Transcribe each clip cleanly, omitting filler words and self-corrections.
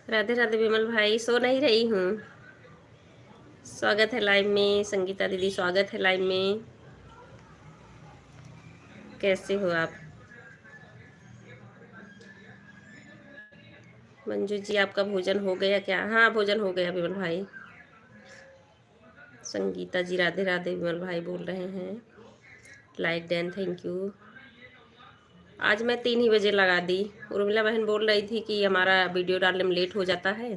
राधे राधे विमल भाई, सो नहीं रही हूँ। स्वागत है लाइव में। संगीता दीदी स्वागत है लाइव में। कैसे हो आप? मंजू जी, आपका भोजन हो गया क्या? हाँ, भोजन हो गया विमल भाई। संगीता जी राधे राधे विमल भाई बोल रहे हैं। Like done, thank you. आज मैं 3 ही बजे लगा दी। उर्मिला बहन बोल रही थी कि हमारा वीडियो डालने में लेट हो जाता है,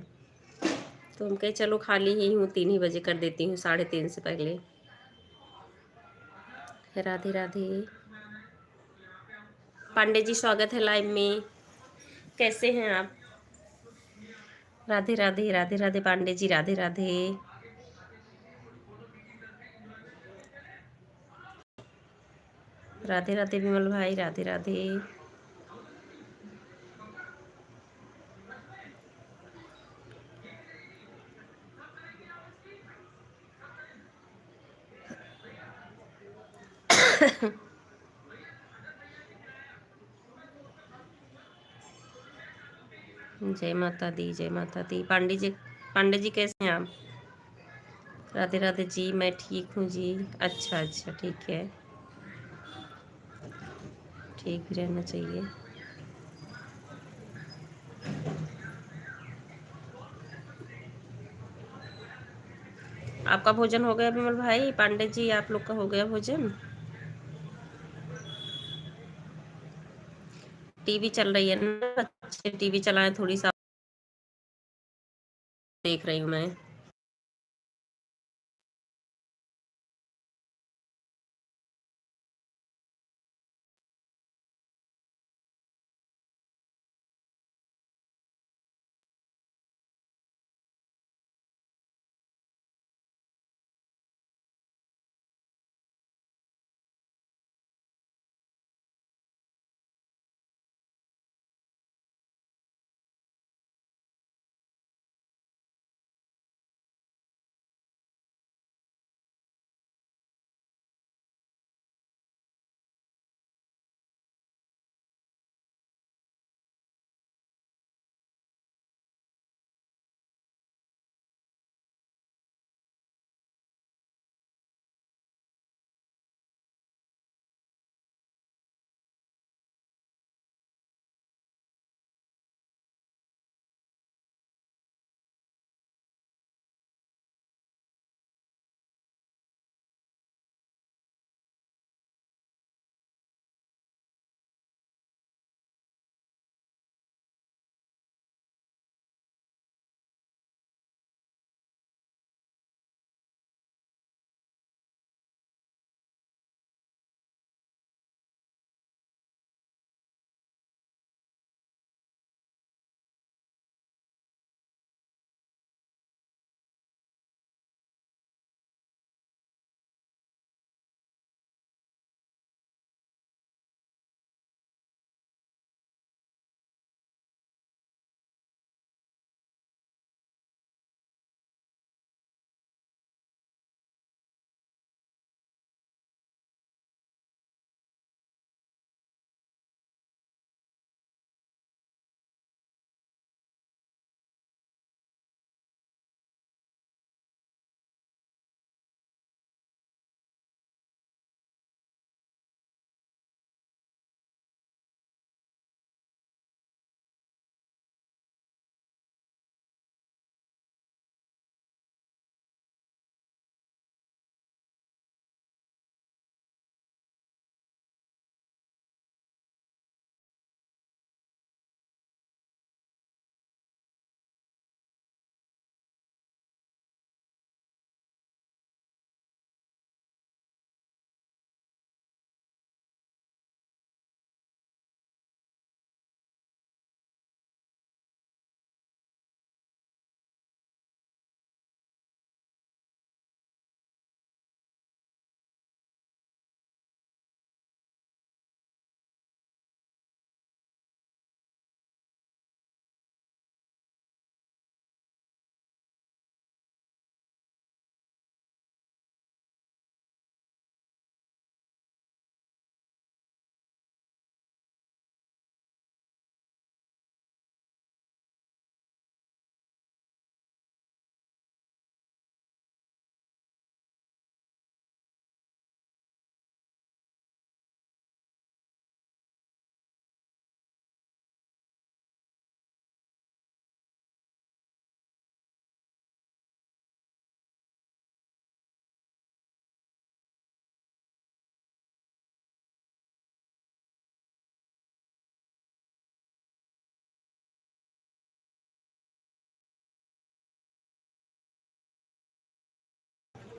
तो हम कहे चलो खाली ही हूँ, 3 ही बजे कर देती हूँ, 3:30 से पहले। राधे राधे। पांडे जी स्वागत है लाइव में। कैसे हैं आप? राधे राधे राधे राधे पांडे जी, राधे राधे। राधे राधे विमल भाई, राधे राधे। जय माता दी, जय माता दी। पांडे जी कैसे हैं आप? राधे राधे जी, मैं ठीक हूँ जी। अच्छा अच्छा, ठीक है। ठीक भी रहना चाहिए। आपका भोजन हो गया विमल भाई? पांडे जी, आप लोग का हो गया भोजन? टीवी चल रही है ना, बच्चे टीवी चलाएं, थोड़ी सा देख रही हूँ मैं।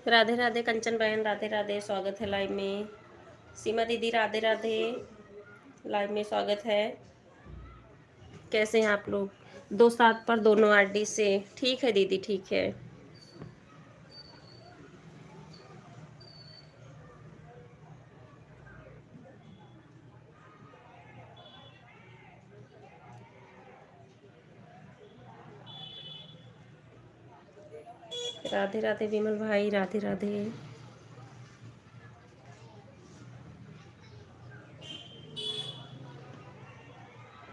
राधे राधे कंचन बहन, राधे राधे, स्वागत है लाइव में। सीमा दीदी राधे राधे, लाइव में स्वागत है। कैसे हैं आप लोग? 2-7 पर दोनों आरडी से। ठीक है दीदी, ठीक है। राधे राधे विमल भाई, राधे राधे।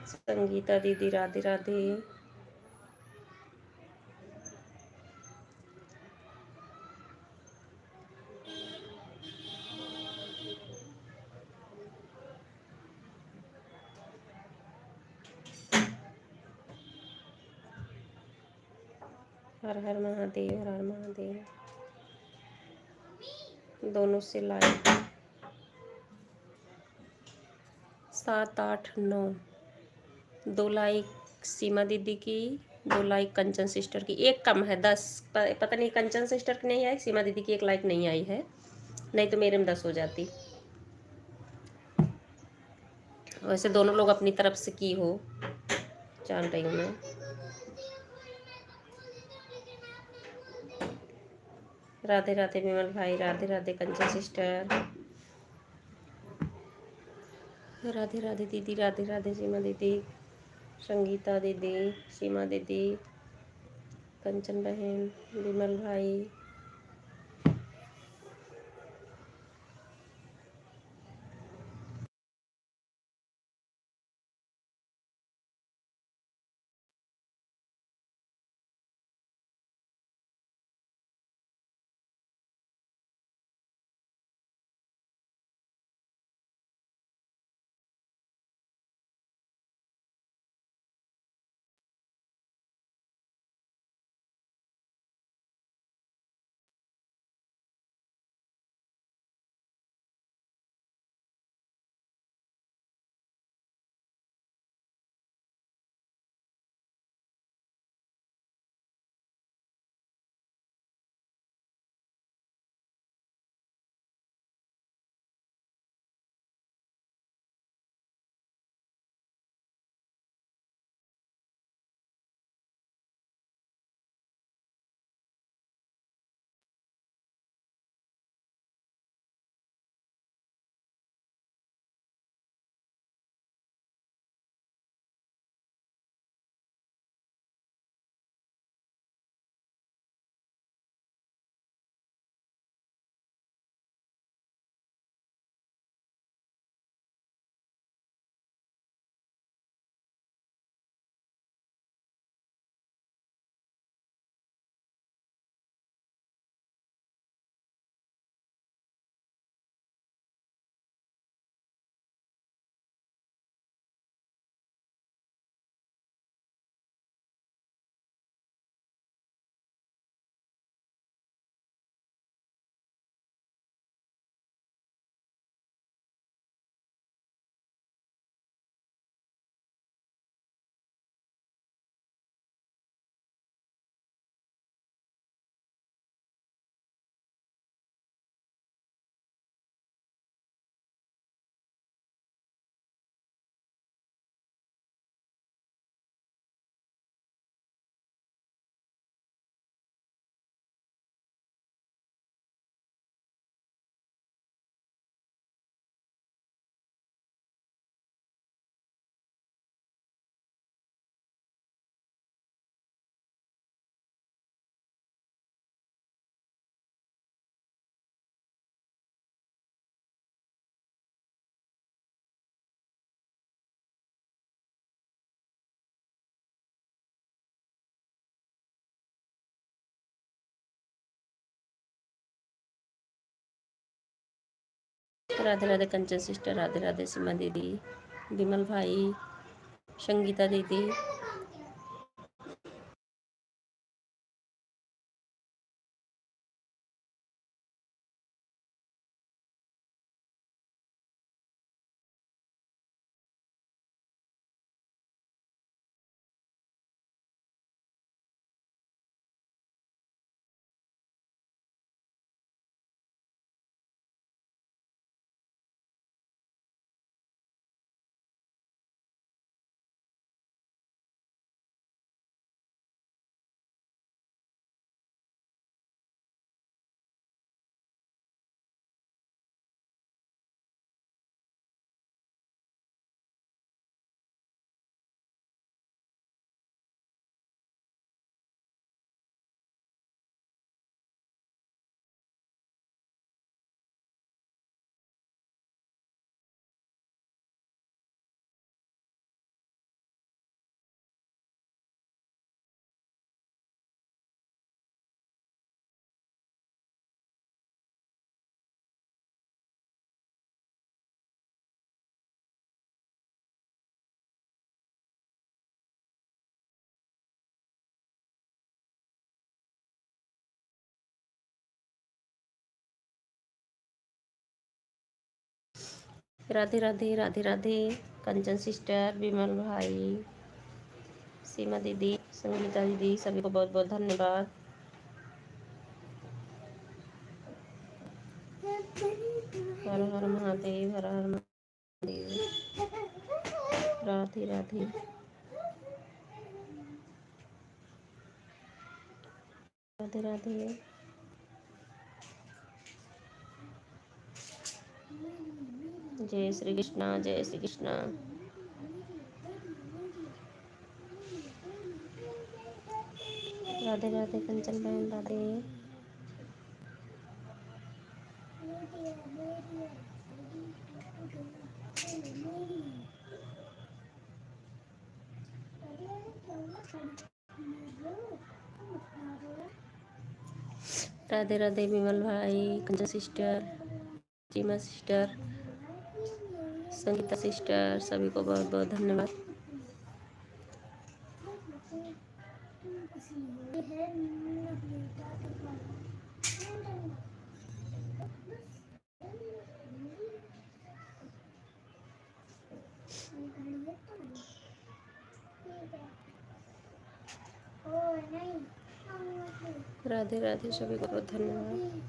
संगीता दीदी राधे राधे। हर हर महादेव, हर हर महादेव। दोनों से लाइक 7, 8, 9। 2 लाइक सीमा दीदी की, 2 लाइक कंचन सिस्टर की। एक कम है, 10। पता नहीं कंचन सिस्टर की नहीं आई, सीमा दीदी की 1 लाइक नहीं आई है, नहीं तो मेरे में 10 हो जाती। वैसे दोनों लोग अपनी तरफ से की हो, जान रही हूँ मैं। राधे राधे विमल भाई, राधे राधे कंचन सिस्टर, राधे राधे दीदी, राधे राधे सीमा दीदी, संगीता दीदी, सीमा दीदी, कंचन बहन, विमल भाई। राधे राधे कंचन सिस्टर, राधे राधे सीमा दीदी, विमल भाई, संगीता दीदी। राधे राधे राधे राधे। कंचन सिस्टर, विमल भाई, सीमा दीदी, संगीता दीदी, सभी को बहुत बहुत धन्यवाद। हर हर महादेव, हर हर महादेव। राधे राधे। राधे राधे। जय श्री कृष्णा, जय श्री कृष्णा। राधे राधे कंचन बहन, राधे। राधे राधे विमल भाई, कंचन सिस्टर, सीमा सिस्टर, संगीता सिस्टर, सभी को बहुत बहुत धन्यवाद। राधे राधे, सभी को बहुत धन्यवाद।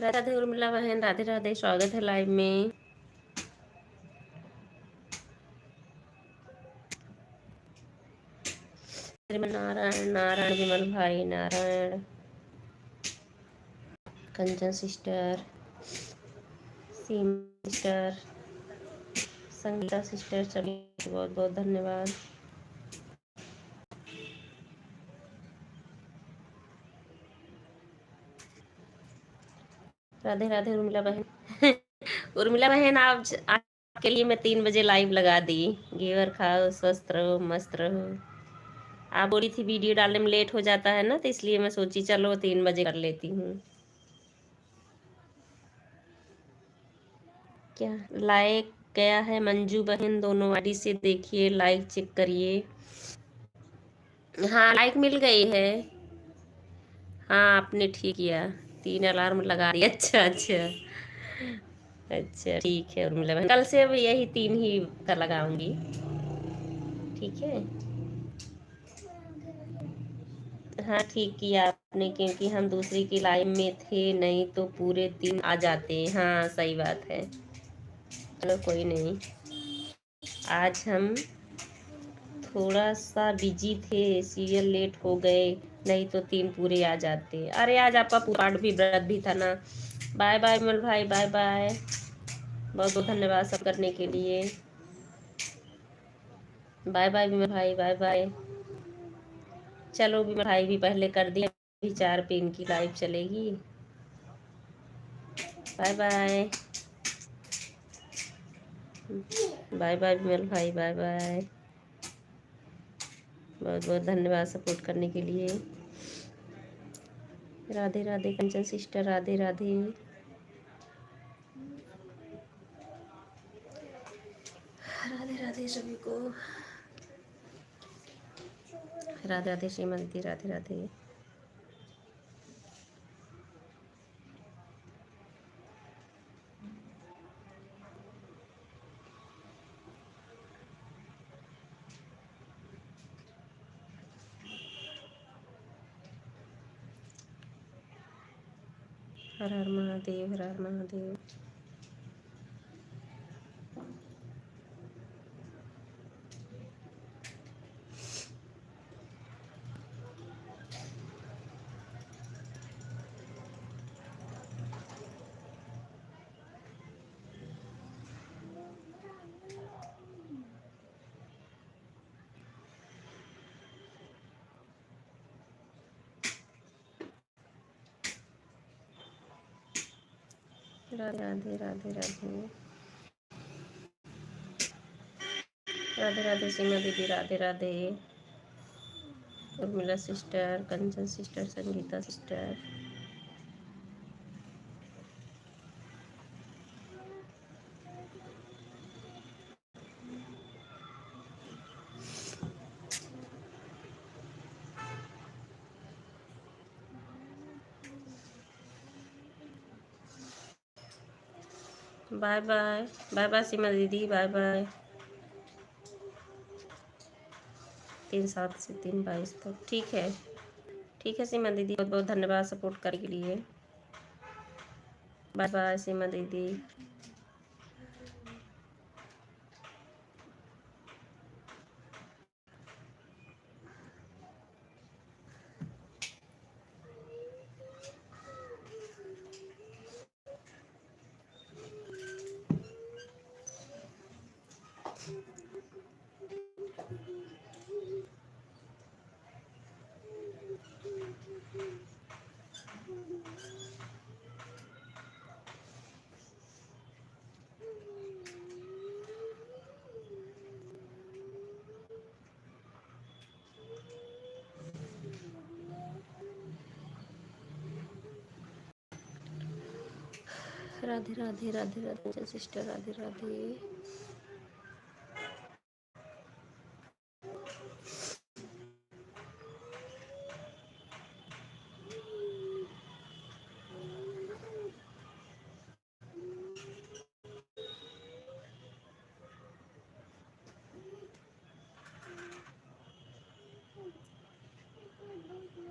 राधे राधे उर्मिला बहन, राधे राधे, स्वागत है लाइव में। नारायण नारायण, विमल भाई नारायण, कंचन सिस्टर, सीमा सिस्टर, संगीता सिस्टर, सभी बहुत बहुत धन्यवाद। राधे राधे उर्मिला बहन। उर्मिला बहन, आपके लिए मैं 3 बजे लाइव लगा दी। घेवर खाओ, स्वस्थ रहो, मस्त रहो। आप बोली थी वीडियो डालने में लेट हो जाता है ना, तो इसलिए मैं सोची चलो 3 बजे कर लेती हूँ। क्या लाइक गया है मंजू बहन, दोनों आईडी से देखिए, लाइक चेक करिए। हाँ, लाइक मिल गई है। हाँ, आपने ठीक किया, 3 अलार्म लगा दिया। अच्छा अच्छा अच्छा, ठीक है उर्मिला बहन, कल से अब यही 3 ही का लगाऊंगी, ठीक है। हाँ, ठीक किया आपने, क्योंकि हम दूसरी की लाइव में थे, नहीं तो पूरे दिन आ जाते। हाँ, सही बात है। चलो कोई नहीं, आज हम थोड़ा सा बिजी थे, सीरियल लेट हो गए, नहीं तो 3 पूरे आ जाते। अरे आज आपका पाठ भी, व्रत भी था ना। बाय बाय विमल भाई, बाय बाय, बहुत बहुत धन्यवाद सब करने के लिए। बाय बाय विमल भाई, बाय बाय। चलो विमल भाई भी पहले कर दिया, अभी 4 पे इनकी लाइव चलेगी। बाय बाय, बाय बाय विमल भाई, बाय बाय, बहुत बहुत धन्यवाद सपोर्ट करने के लिए। राधे राधे कंचन सिस्टर, राधे राधे, राधे राधे सभी को, राधे राधे श्रीमती, राधे राधे। हर हर महादेव, हर हर महादेव। राधे राधे, राधे राधे, राधे राधे सीमा दीदी, Radhe Radhe Urmila sister, Kanchan sister, Sangeeta sister. Bye bye, bye bye Seema दीदी, बाय बाय। 3/7 से 3/22 तक, ठीक है, ठीक है सीमा दीदी, बहुत बहुत धन्यवाद सपोर्ट करने के लिए। बाय बाय सीमा दीदी। राधे राधे, राधे राधे सिस्टर, राधे राधे।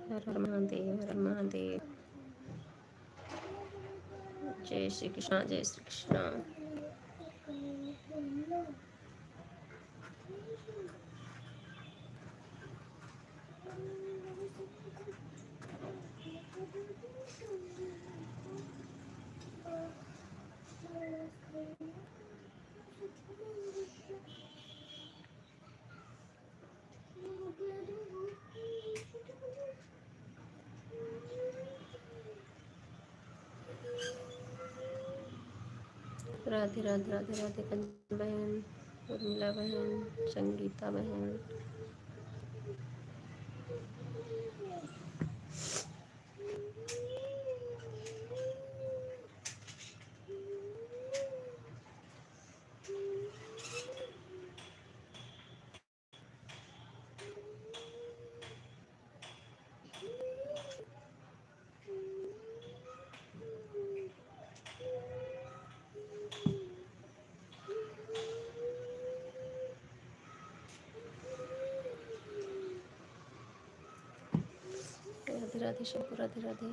हर हर महादेव, हर हर महादेव। जय श्री कृष्ण, जय श्री कृष्ण। राधे राधे राधे राधे कंचन बहन, उर्मिला बहन, संगीता बहन। Radhe Radhe Shankar, Radhe Radhe.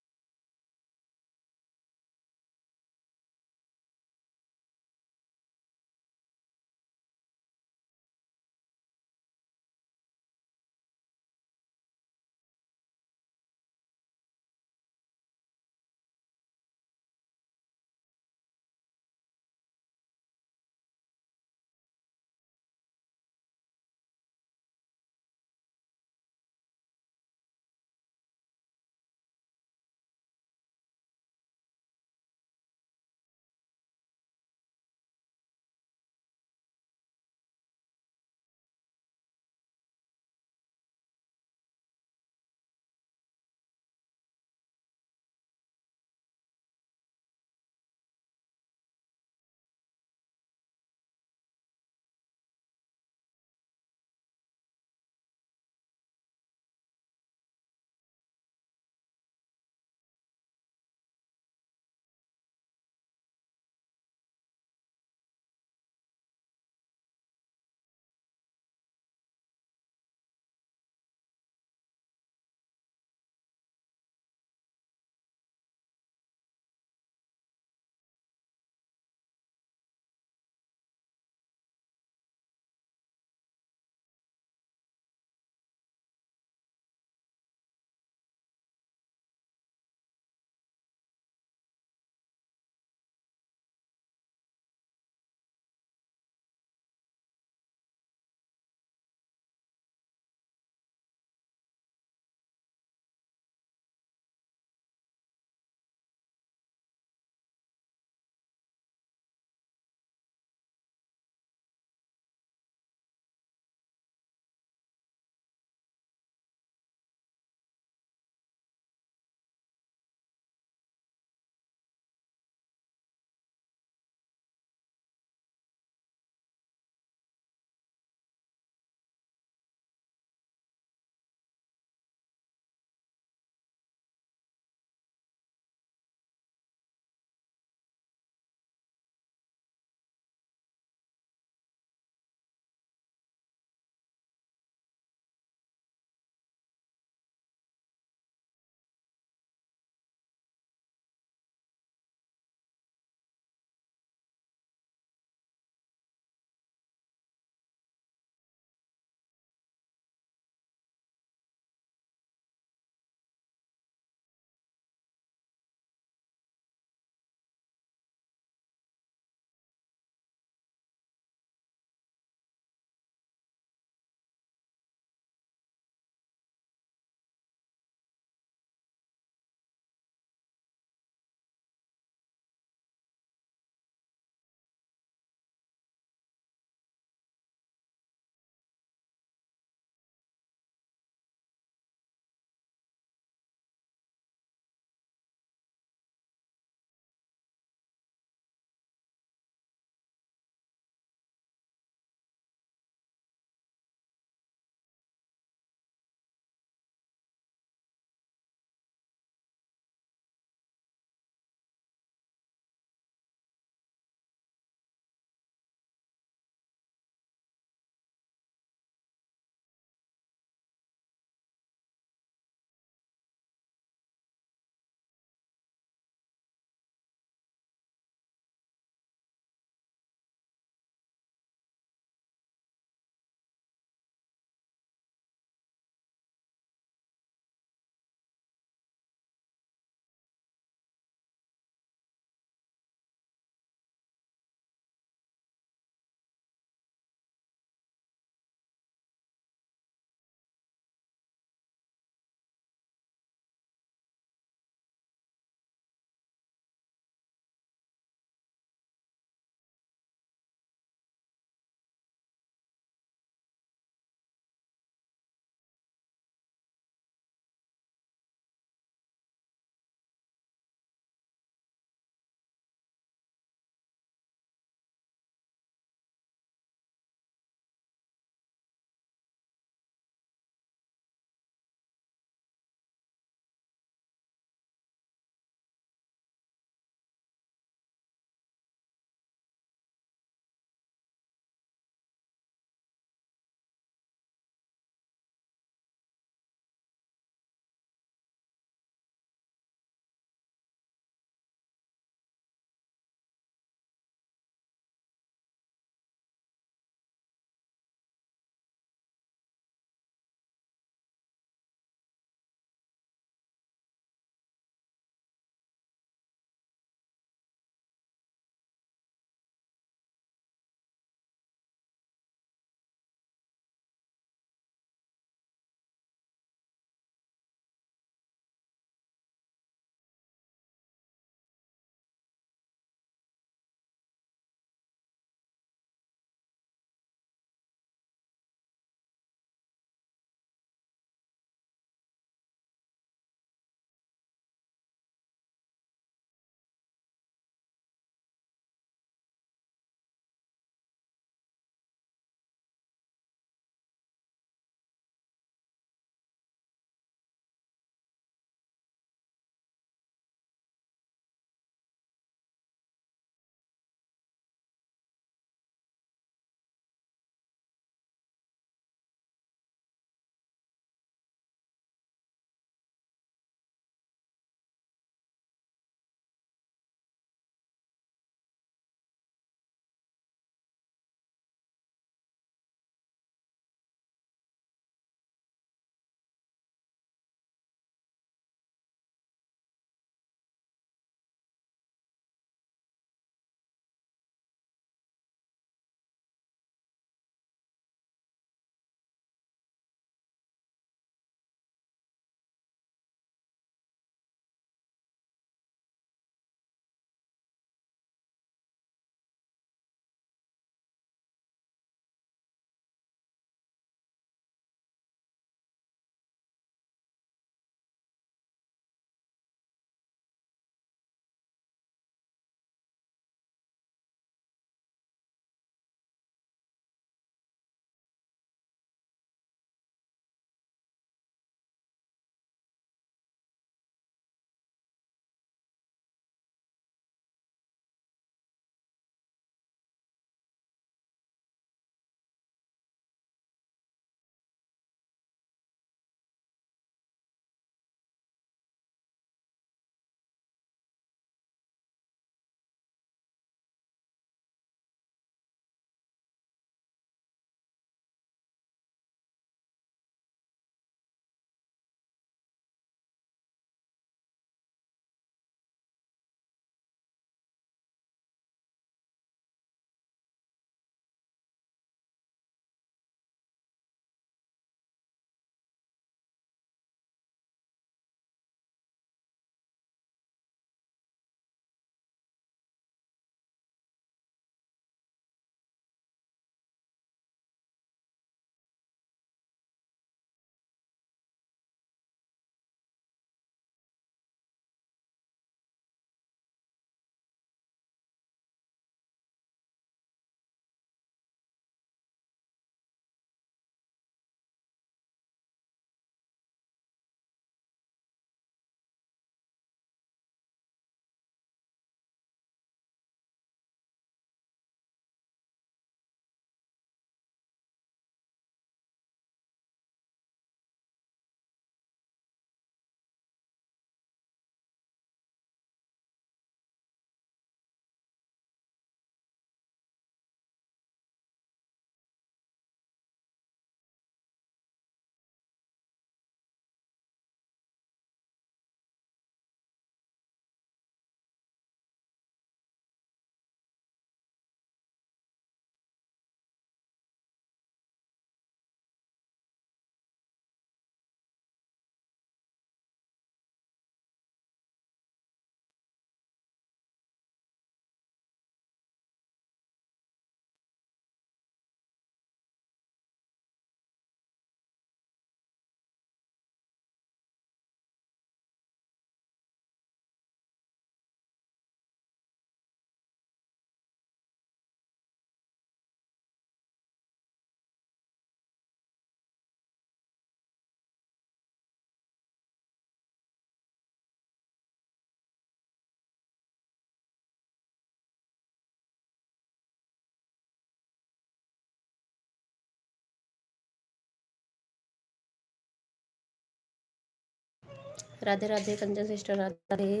Radhe Radhe Kanchan sister, Radhe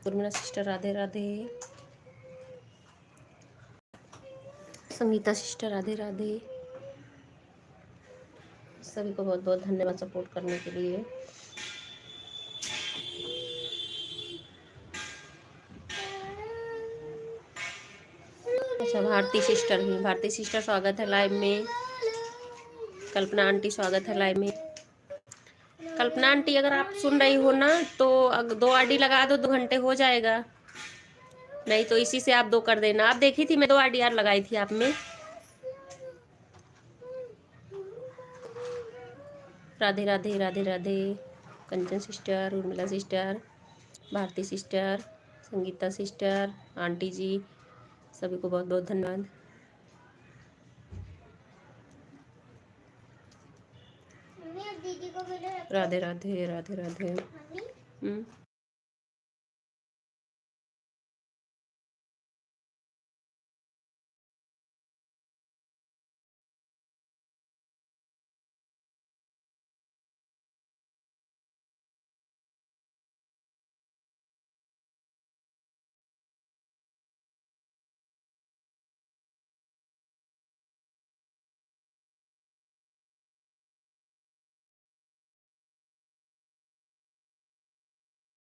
Urmila sister, Radhe Radhe Sangeeta sister, Radhe Radhe. सभी को बहुत बहुत धन्यवाद सपोर्ट करने के लिए। अच्छा भारती सिस्टर स्वागत है लाइव में। कल्पना आंटी स्वागत है लाइव में। कल्पना आंटी अगर आप सुन रही हो ना तो 2 आईडी लगा दो, 2 घंटे हो जाएगा। नहीं तो इसी से आप 2 कर देना। आप देखी थी मैं 2 आईडी यार लगाई थी आप में। Radhe Radhe Radhe Radhe Kanchan sister, Urmila sister, Bharti sister, Sangeeta sister, aunty ji, सभी को बहुत बहुत धन्यवाद। राधे राधे राधे राधे।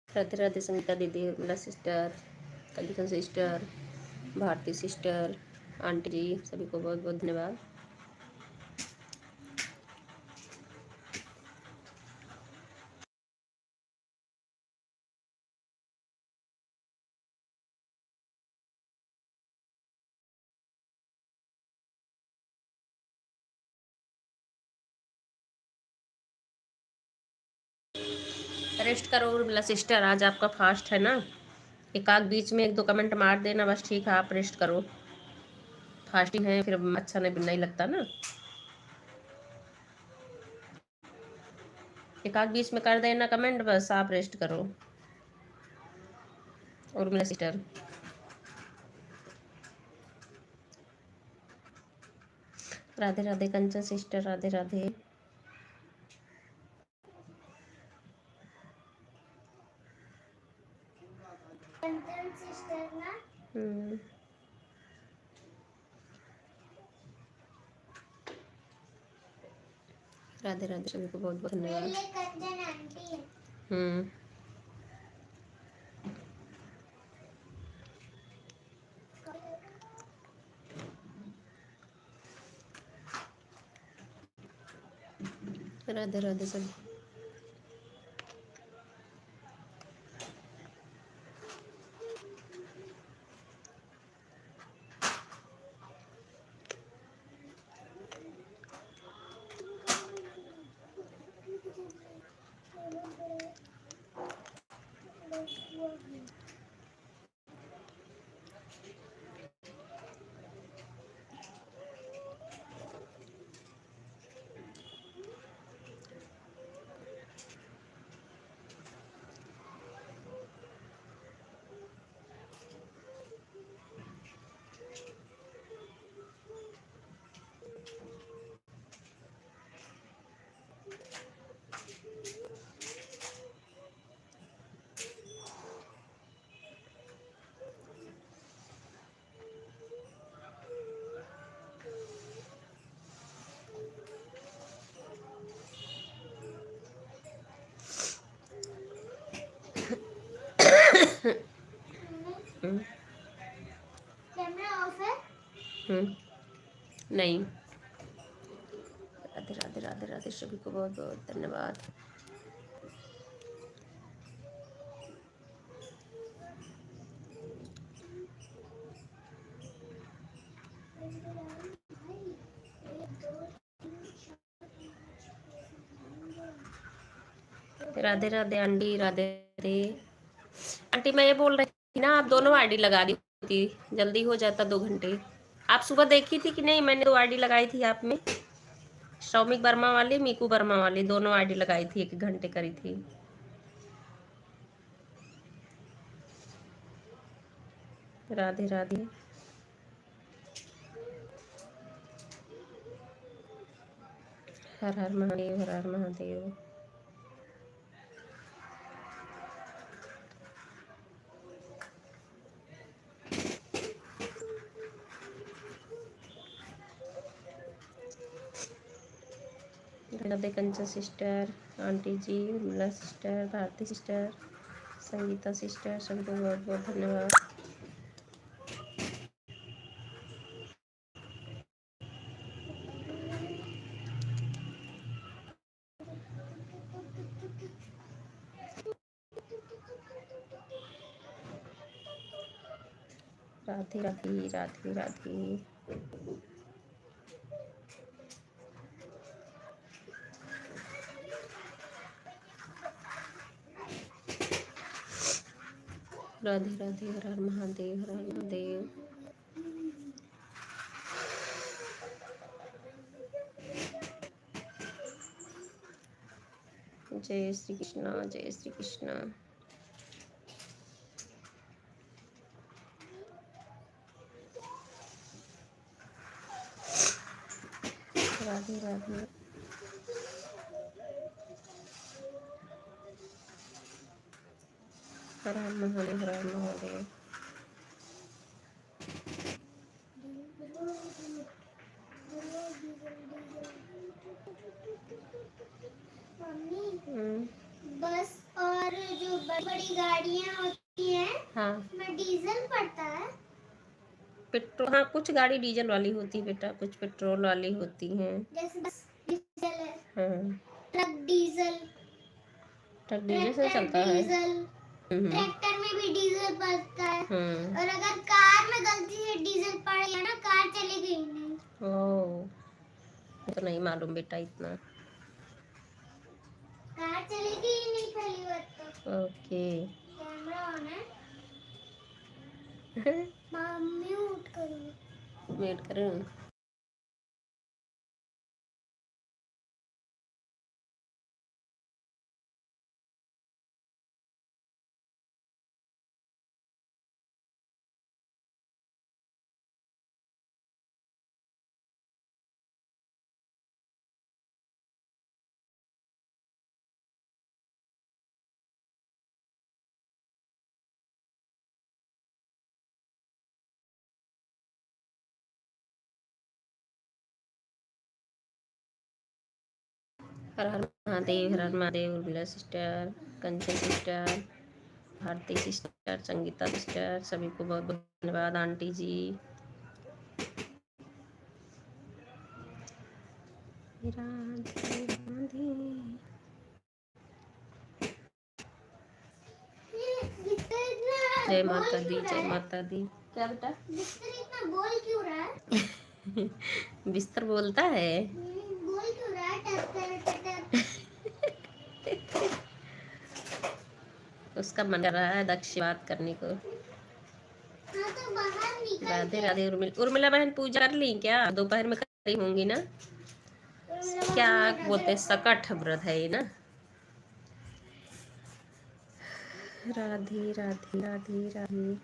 राधे राधे संगीता दीदी, Urmila sister, Kanchan sister, Bharti sister, aunty ji, सभी को बहुत बहुत धन्यवाद। रेस्ट करो उर्मिला सिस्टर, आज आपका फास्ट है ना। एक आध बीच में 1-2 कमेंट मार देना बस, ठीक है। आप रेस्ट करो, फास्टिंग है फिर अच्छा नहीं लगता ना। एक आध बीच में कर देना कमेंट, बस आप रेस्ट करो उर्मिला सिस्टर। राधे राधे कंचन सिस्टर, राधे राधे। राधे राधे सभी को बहुत बहुत धन्यवाद। राधे राधे सभी। कैमरा ऑफ है? नहीं। राधे राधे राधे राधे सभी को बहुत बहुत धन्यवाद। Radhe Radhe aunty, Radhe Radhe aunty. मैं ये बोल रही थी ना, आप दोनों आईडी लगा दी थी, जल्दी हो जाता 2 घंटे। आप सुबह देखी थी कि नहीं? मैंने 2 आईडी लगाई थी आप में, सौमिक वर्मा वाली, मीकू वर्मा वाली, दोनों आईडी लगाई थी, 1 घंटे करी थी। राधे राधे। हर हर महादेव, हर हर Mahadev. Radhe Kanchan sister, aunty ji, Urmila sister, Bharti sister, Sangeeta sister, सभी को बहुत बहुत धन्यवाद। राधे राधे राधे राधे। राधे राधे, हर हर महादेव, हर हर महादेव। जय श्री कृष्णा, जय श्री कृष्णा। राधे राधे। हर हर महादेव, हर हर महादेव। बस और जो बड़ी बड़ी गाड़ियाँ होती हैं, हाँ, उसमें डीजल पड़ता है। पेट्रोल, हाँ कुछ गाड़ी डीजल वाली होती है बेटा, कुछ पेट्रोल वाली होती हैं। जैसे बस डीजल है, हाँ, ट्रक डीजल, ट्रक डीजल से चलता है। डीजल, ट्रैक्टर में भी डीजल पड़ता है। हम्म। और अगर कार में गलती से डीजल पड़ गया ना, कार चलेगी ही नहीं। ओह, तो नहीं मालूम बेटा इतना। कार चलेगी ही नहीं पहली बात तो। ओके। कैमरा ऑन है। म्यूट करो। म्यूट करूँ? हर हर महादेव, हर हर Mahadev. Urmila sister, Kanchan sister, Bharti sister, Sangeeta sister, सभी को बहुत बहुत धन्यवाद। आंटी जी, राधे राधे। जय माता दी, जय माता दी। क्या बेटा? बिस्तर इतना बोल क्यों रहा है? बिस्तर बोलता है? बोल क्यों रहा है? उसका मन कर रहा है दक्ष बात करने को। हाँ तो बाहर निकल। राधे राधे। उर्मिला बहन पूजा कर ली क्या? दोपहर में कर रही होंगी ना? क्या बोलते हैं, सकट व्रत है ये ना? राधे राधे राधे राधे।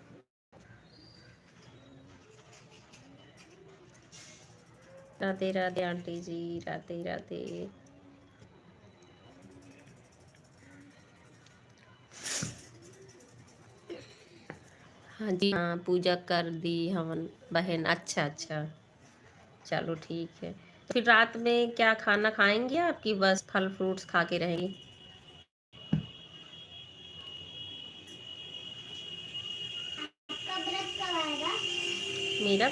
राधे राधे आंटी जी, राधे राधे। हाँ जी, हाँ पूजा कर दी हवन बहन। अच्छा अच्छा, चलो ठीक है। तो फिर रात में क्या खाना खाएंगे आपकी? बस फल फ्रूट्स खा के रहेंगी? आपका व्रत कब आएगा? मेरा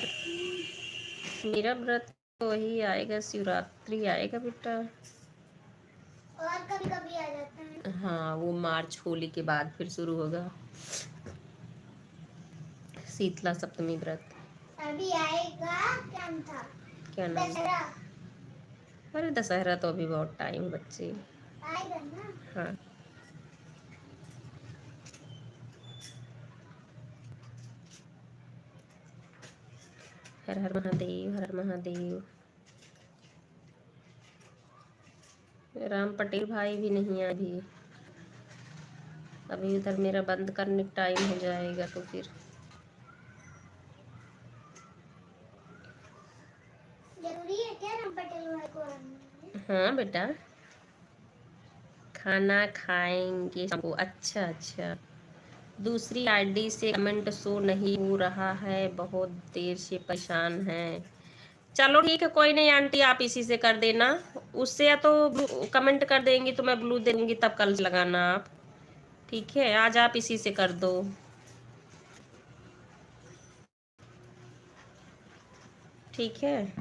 मेरा व्रत तो वही आएगा, शिवरात्रि आएगा बेटा। और कभी कभी आ जाता है। हाँ, वो मार्च होली के बाद फिर शुरू होगा, शीतला सप्तमी व्रत। अभी आएगा, क्या नाम था? क्या नाम? दशहरा। अरे दशहरा तो अभी बहुत टाइम बच्चे। आएगा ना? हाँ। हर हर महादेव, हर हर महादेव। राम पटेल भाई भी नहीं आए अभी। अभी उधर मेरा बंद करने का टाइम हो जाएगा तो फिर। जरूरी है क्या राम पटेल भाई को आना? हाँ बेटा, खाना खाएंगे सबको। अच्छा अच्छा। दूसरी आईडी से कमेंट शो नहीं हो रहा है, बहुत देर से परेशान है। चलो ठीक है, कोई नहीं आंटी, आप इसी से कर देना। उससे या तो कमेंट कर देंगी तो मैं ब्लू दे दूंगी, तब कल लगाना आप। ठीक है, आज आप इसी से कर दो। ठीक है,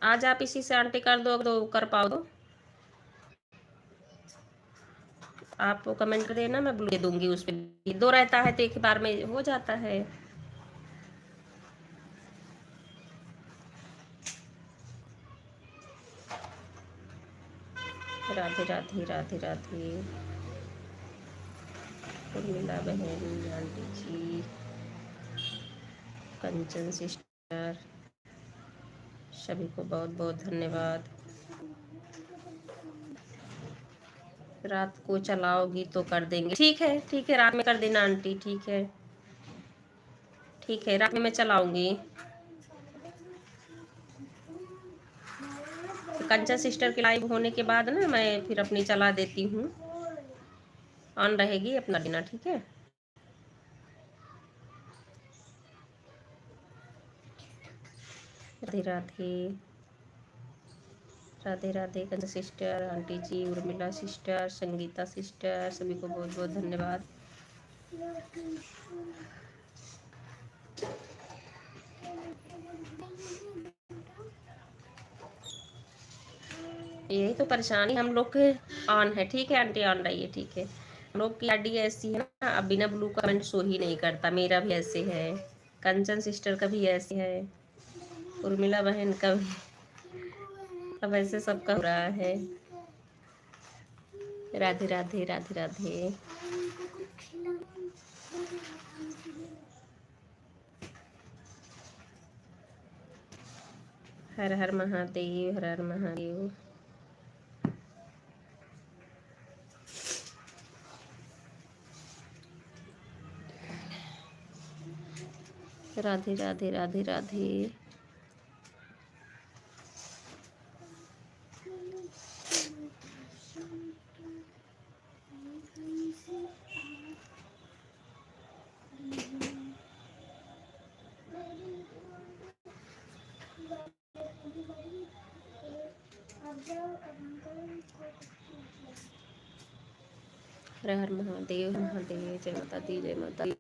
आज आप इसी से आंटी कर दो, अगर तो कर पाओ तो आप कमेंट कर देना, मैं ब्लू दे दूंगी। उस पर दो रहता है तो एक बार में हो जाता है। राधे राधे राधे राधे। उर्मिला बहन, आंटी जी, कंचन सिस्टर, सभी को बहुत बहुत धन्यवाद। रात को चलाओगी तो कर देंगे। ठीक है, ठीक है, रात में कर देना आंटी। ठीक है, ठीक है, रात में मैं चलाऊंगी। कंचन सिस्टर के लाइव होने के बाद ना मैं फिर अपनी चला देती हूँ, ऑन रहेगी, अपना देना। ठीक है, Radhe Radhe Radhe Radhe. Kanchan sister, aunty ji, Urmila sister, Sangeeta sister, सभी को बहुत बहुत धन्यवाद। यही तो परेशानी हम लोग के ऑन है। ठीक है आंटी, ऑन रही है। ठीक है, हम लोग की आईडी ऐसी है ना, अब बिना ब्लू का कमेंट शो ही नहीं करता। मेरा भी ऐसे है, कंचन सिस्टर का भी ऐसे है, उर्मिला बहन का भी। अब ऐसे सबका हो रहा है। राधे राधे राधे राधे। हर हर महादेव, हर हर महादेव। राधे राधे राधे राधे। हर हर महादेव, महादेव। जय माता दी, जय माता दी।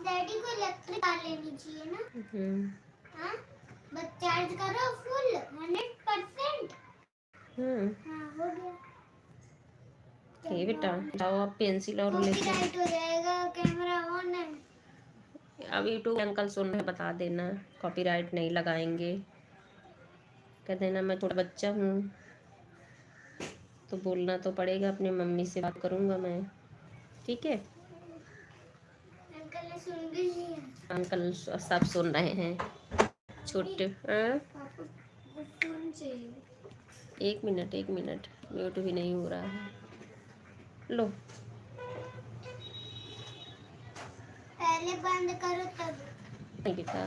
डैडी को इलेक्ट्रिक कार लेनी चाहिए ना। हाँ, बस चार्ज करो फुल 100%। हाँ, हो गया। ठीक बेटा, जाओ आप पेंसिल और लेके। कॉपीराइट हो जाएगा, कैमरा ऑन है। अब यूट्यूब अंकल सुन रहे, बता देना, कॉपीराइट नहीं लगाएंगे। कह देना मैं थोड़ा बच्चा हूँ तो बोलना तो पड़ेगा, अपनी मम्मी से बात करूँगा मैं। ठीक है, अंकल ने सुन भी लिया। अंकल सब सुन रहे हैं। छोटे पापा को फोन चाहिए। एक मिनट, एक मिनट, म्यूट भी नहीं हो रहा है। लो, पहले बंद करो तब। नहीं बेटा,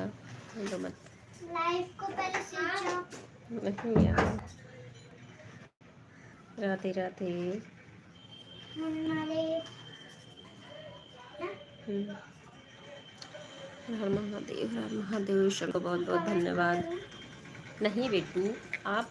लो मत। लाइव को पहले स्विच ऑफ। नहीं यार। राधे राधे। हमारे हर महादेव, हर महादेव। सबको बहुत बहुत धन्यवाद। नहीं बेटू, आप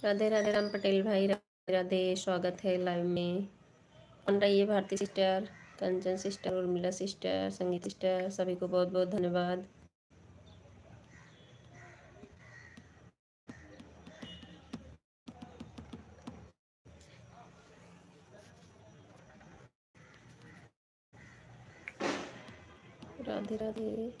राधे राधे राम पटेल भाई, राधे राधे, स्वागत है लाइव में। कौन रही है? Bharti sister, Kanchan sister, Urmila sister, संगीत सिस्टर, सभी को बहुत बहुत धन्यवाद। राधे राधे।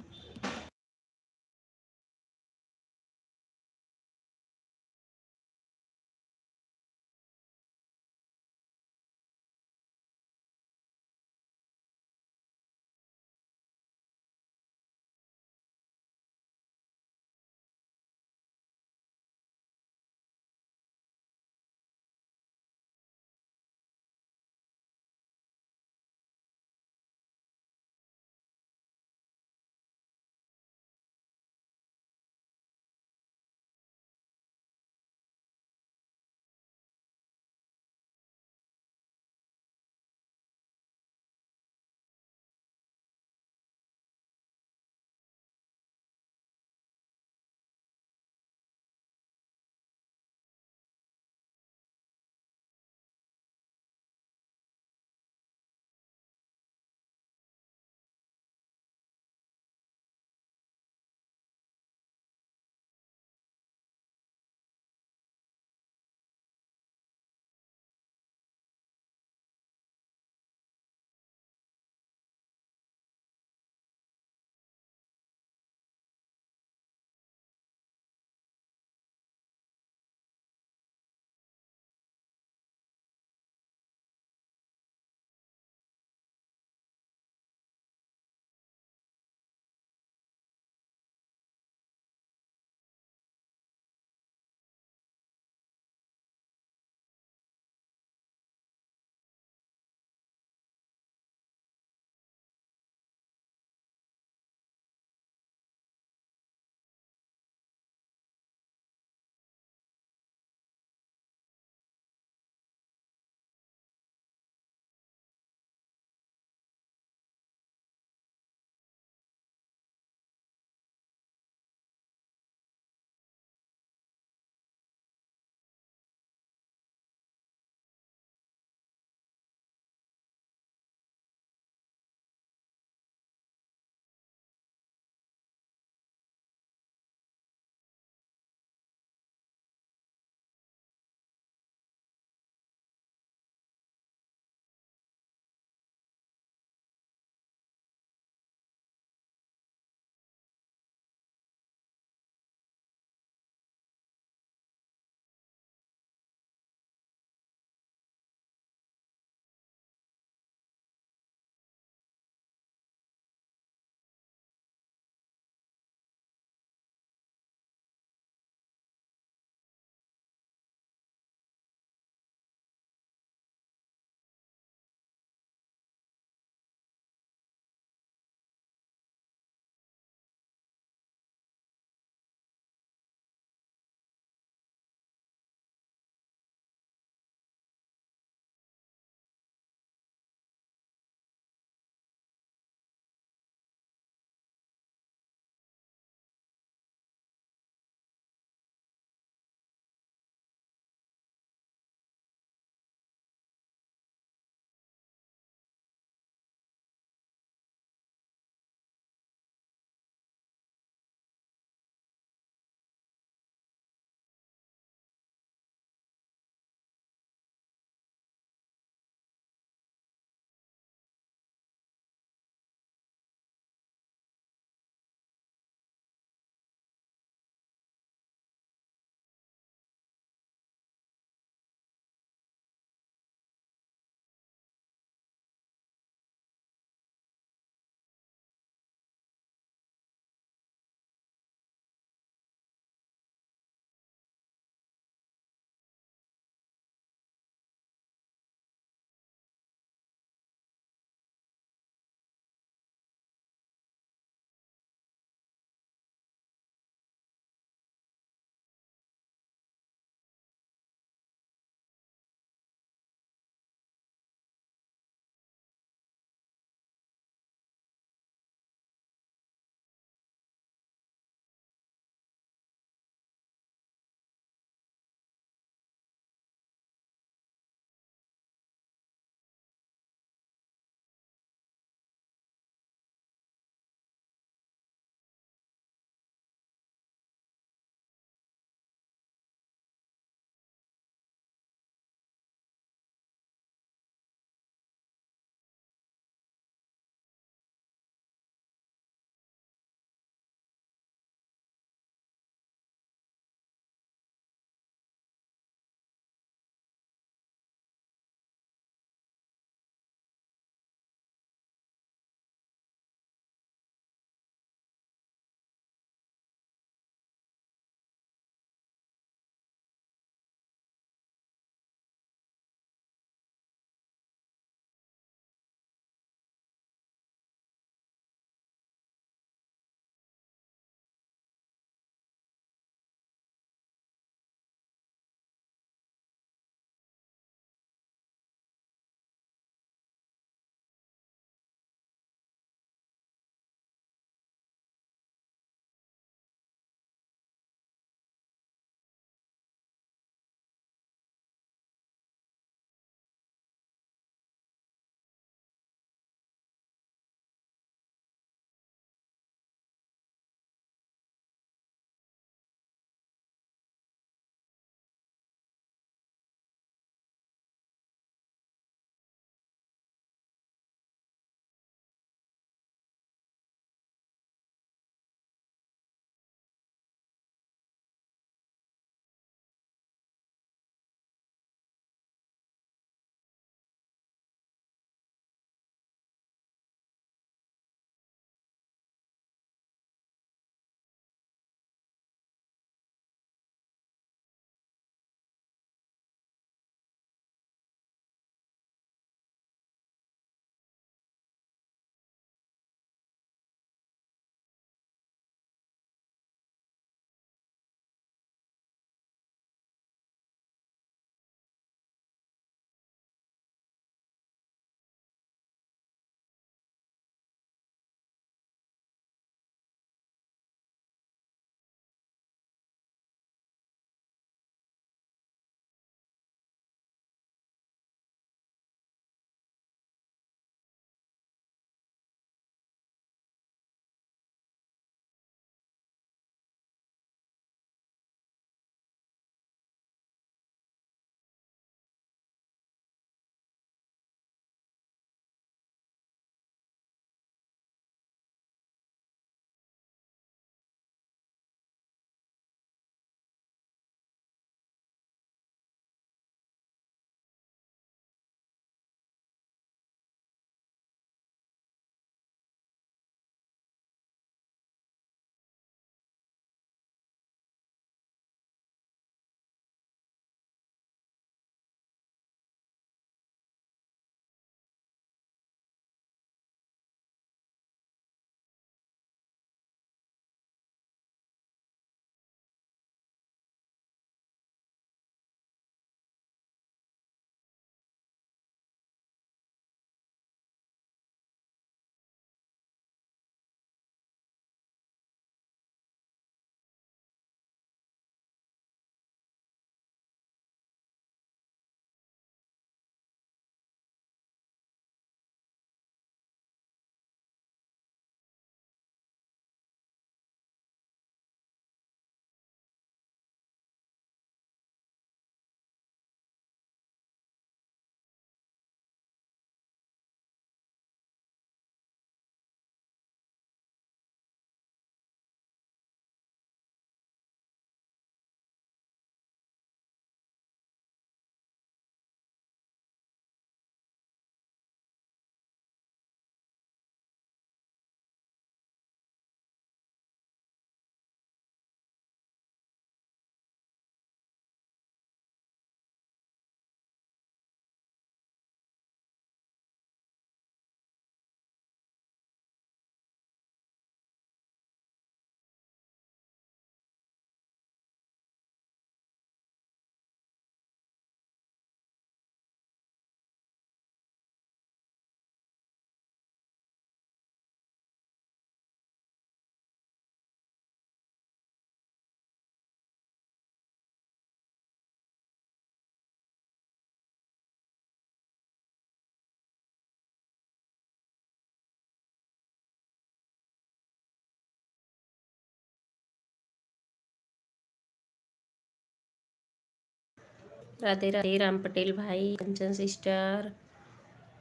राधे राधे राम पटेल भाई, कंचन सिस्टर,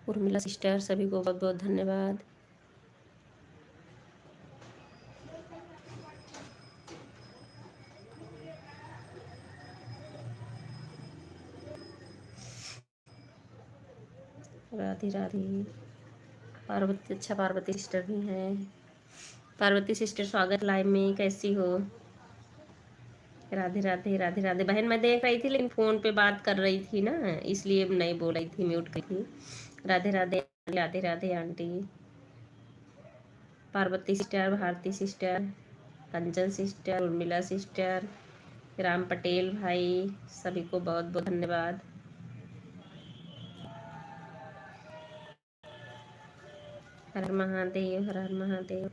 उर्मिला सिस्टर, सभी को बहुत बहुत धन्यवाद। राधे राधे। पार्वती, अच्छा पार्वती सिस्टर भी हैं। पार्वती सिस्टर स्वागत लाइव में, कैसी हो? राधे राधे राधे राधे। बहन मैं देख रही थी लेकिन फ़ोन पे बात कर रही थी ना, इसलिए नहीं बोल रही थी, म्यूट की थी। Radhe Radhe Radhe Radhe aunty. Parvati sister, Bharti sister, Kanchan sister, Urmila sister, Ram Patel भाई, सभी को बहुत बहुत धन्यवाद। हर हर महादेव, हर हर महादेव।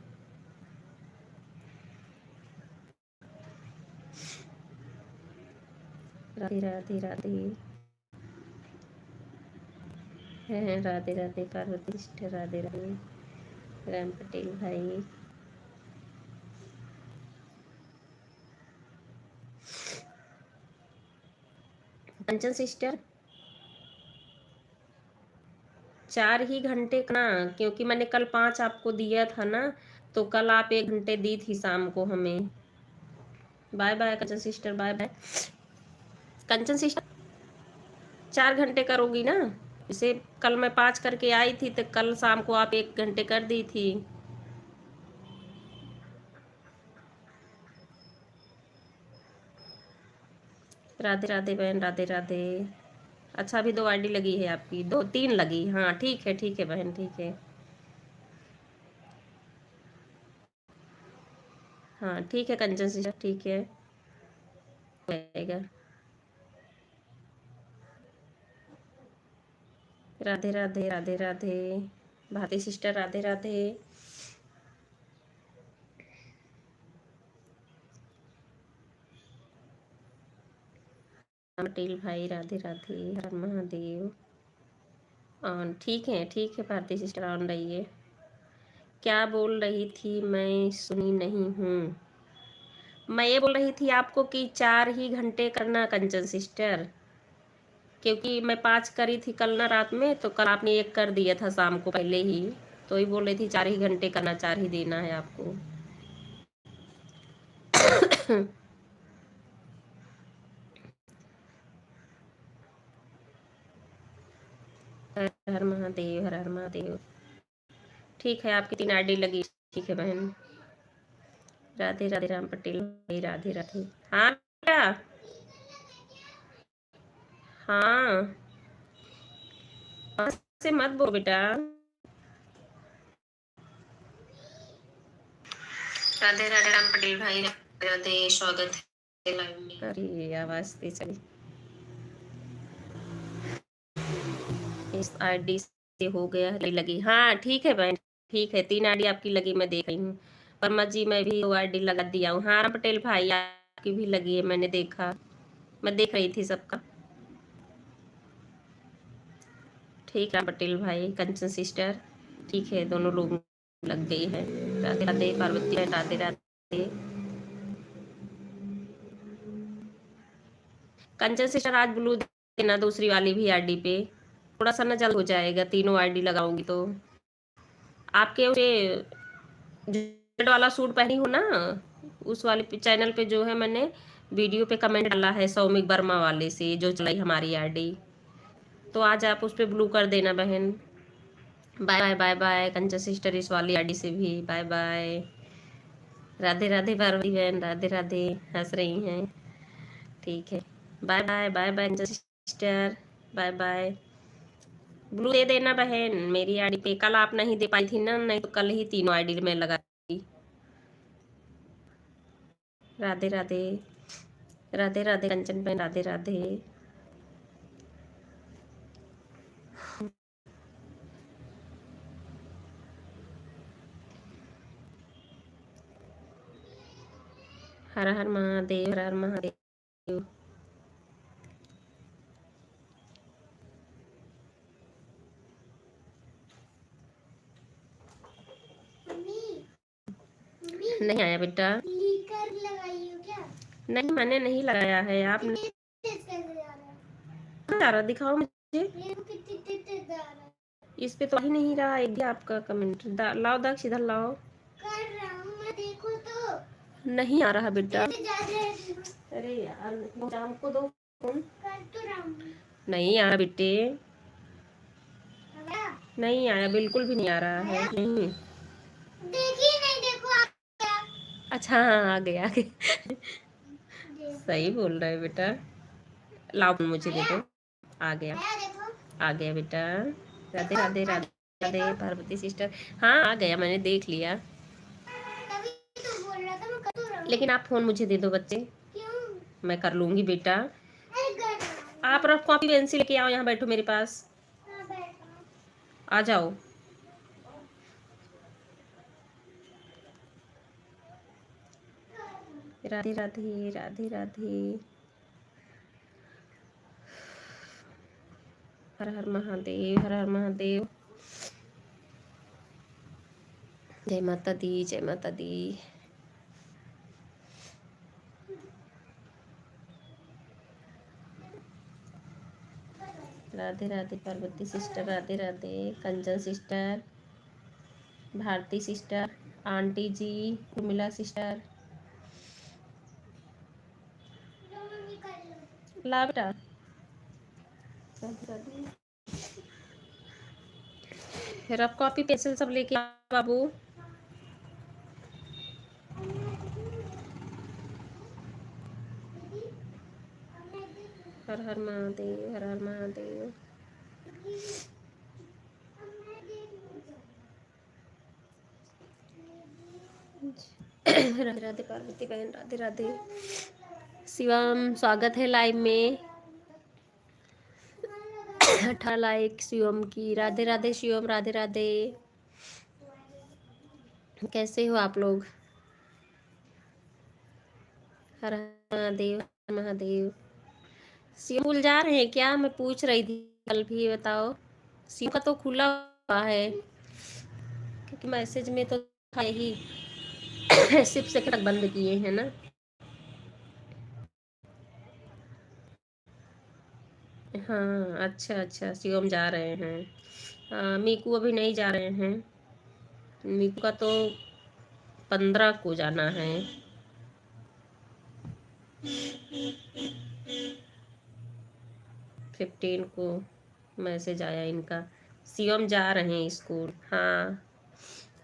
राधे राधे राधे। राधे राधे पार्वती सिस्टर, राधे राधे राम पटेल भाई। कंचन सिस्टर 4 ही घंटे का ना, क्योंकि मैंने कल 5 आपको दिया था ना, तो कल आप 1 घंटे दी थी शाम को हमें। बाय बाय कंचन सिस्टर, बाय बाय। कंचन सिस्टर 4 घंटे करोगी ना, इसे कल मैं 5 करके आई थी, तो कल शाम को आप 1 घंटे कर दी थी। राधे राधे बहन, राधे राधे। अच्छा अभी 2 आईडी लगी है आपकी, 2-3 लगी, हाँ ठीक है बहन, ठीक है। हाँ ठीक है कंचन सिस्टर, ठीक है, राधे राधे राधे राधे। भारती सिस्टर राधे राधे। पटेल भाई राधे राधे, हर महादेव। ऑन ठीक है भारती सिस्टर, ऑन रहिए। क्या बोल रही थी मैं सुनी नहीं हूँ। मैं ये बोल रही थी आपको कि 4 ही घंटे करना कंचन सिस्टर, क्योंकि मैं 5 करी थी कल ना रात में, तो कल आपने 1 कर दिया था शाम को पहले ही, तो ही बोल रही थी 4 ही घंटे करना, 4 ही देना है आपको। हर हर महादेव, हर हर महादेव। ठीक है आपकी 3 आईडी लगी, ठीक है बहन। राधे राधे राम पटेल भाई, राधे राधे। हाँ बेटा, हाँ से मत बोल बेटा। राधे राधे राम पटेल भाई, राधे राधे, स्वागत है लाइव में। अरे आवाज दे चली, इस आईडी से हो गया लगी। हाँ ठीक है बहन, ठीक है 3 आईडी आपकी लगी, मैं देख रही हूँ। परमा जी मैं भी 2 आईडी लगा दिया हूँ। हाँ राम पटेल भाई आपकी भी लगी है, मैंने देखा, मैं देख रही थी सबका। ठीक है पटेल भाई, कंचन सिस्टर, ठीक है दोनों लोग लग गई है। राधे राधे पार्वती बहन, राधे राधे। कंचन सिस्टर आज ब्लू देना दूसरी वाली भी आईडी पे, थोड़ा सा ना जल्द हो जाएगा, तीनों आईडी लगाऊंगी तो। आपके उसे रेड वाला सूट पहनी हो ना, उस वाले चैनल पे जो है मैंने वीडियो पे कमेंट डाला है सौमिक वर्मा वाले से, जो चलाई हमारी आईडी, तो आज आप उस पर ब्लू कर देना बहन। बाय बाय बाय बाय कंचन सिस्टर, इस वाली आईडी से भी बाय बाय। राधे राधे पार्वती बहन, राधे राधे, हंस रही हैं, ठीक है। बाय बाय बाय बाय कंचन सिस्टर, बाय बाय। ब्लू दे देना बहन मेरी आईडी पे, कल आप नहीं दे पाई थी ना, नहीं तो कल ही तीनों आईडी में लगा दी। राधे राधे राधे राधे कंचन बहन, राधे राधे। हर हर महादेव, हर हर महादेव। नहीं आया बेटा, लीकर लगाई हो क्या? नहीं मैंने नहीं लगाया है, आप आ रहा, दिखाओ मुझे। कितनी तेज आ रहा है। इस पे तो ही नहीं रहा एक भी आपका कमेंट। लाओ दक्ष, इधर लाओ। कर रहा हूँ मैं, देखो तो। नहीं आ रहा बेटा। अरे यार शाम को दो फोन। कर तो रहा हूँ। नहीं आ रहा बेटे, नहीं आया, बिल्कुल भी नहीं आ रहा है। नहीं देखिए, नहीं देखो आ गया। अच्छा हाँ आ गया, आ गया। सही बोल रहे बेटा। लाओ मुझे दे दो। आ गया, आ गया बेटा। राधे राधे राधे राधे पार्वती सिस्टर। हाँ आ गया, मैंने देख लिया। तभी तो बोल रहा था मैं कर तो रहा हूँ। लेकिन आप फोन मुझे दे दो बच्चे। क्यों? मैं कर लूंगी बेटा। अरे कर रहा हूँ। आप रफ कॉपी पेंसिल लेके आओ, यहाँ बैठो मेरे पास। हाँ, बैठा। आ जाओ। राधे राधे राधे राधे। हर हर महादेव, हर हर महादेव। जय माता दी, जय माता दी। Radhe Radhe Parvati sister, Radhe Radhe Kanchan sister, Bharti sister, aunty ji, Urmila sister. ला बेटा। रफ कॉपी पेंसिल सब लेके आओ बाबू। हर हर महादेव, हर हर महादेव। राधे राधे पार्वती बहन, राधे राधे। शिवम स्वागत है लाइव में। 18 लाइक शिवम की। राधे राधे शिवम, राधे राधे। कैसे हो आप लोग? हर हर महादेव, हर महादेव। शिवम स्कूल जा रहे हैं क्या? मैं पूछ रही थी कल भी, बताओ। शिवम का तो खुला हुआ है, क्योंकि मैसेज में तो था ही। सिर्फ से तक बंद किए हैं ना। हाँ अच्छा अच्छा, शिवम जा रहे हैं। हाँ, मीकू अभी नहीं जा रहे हैं। मीकू का तो 15 को जाना है। फिफ्टीन को मैसेज आया इनका। शिवम जा रहे हैं स्कूल। हाँ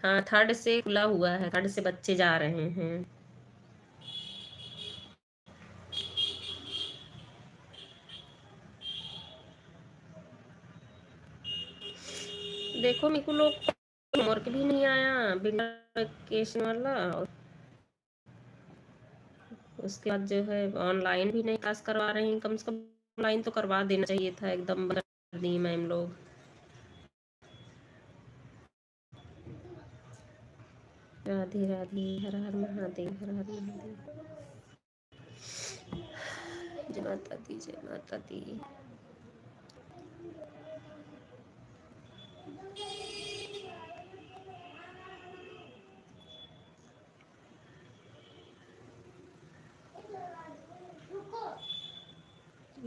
हाँ, 3rd से खुला हुआ है, 3rd से बच्चे जा रहे हैं। देखो मीकू लोग होमवर्क भी नहीं आया बिना वेकेशन वाला, और उसके बाद जो है ऑनलाइन भी नहीं क्लास करवा रहे हैं। कम से कम ऑनलाइन तो करवा देना चाहिए था, एकदम बंद कर दी मैम लोग। राधे राधे, हर हर महादेव, हर हर महादेव। जय माता दी, जय माता दी।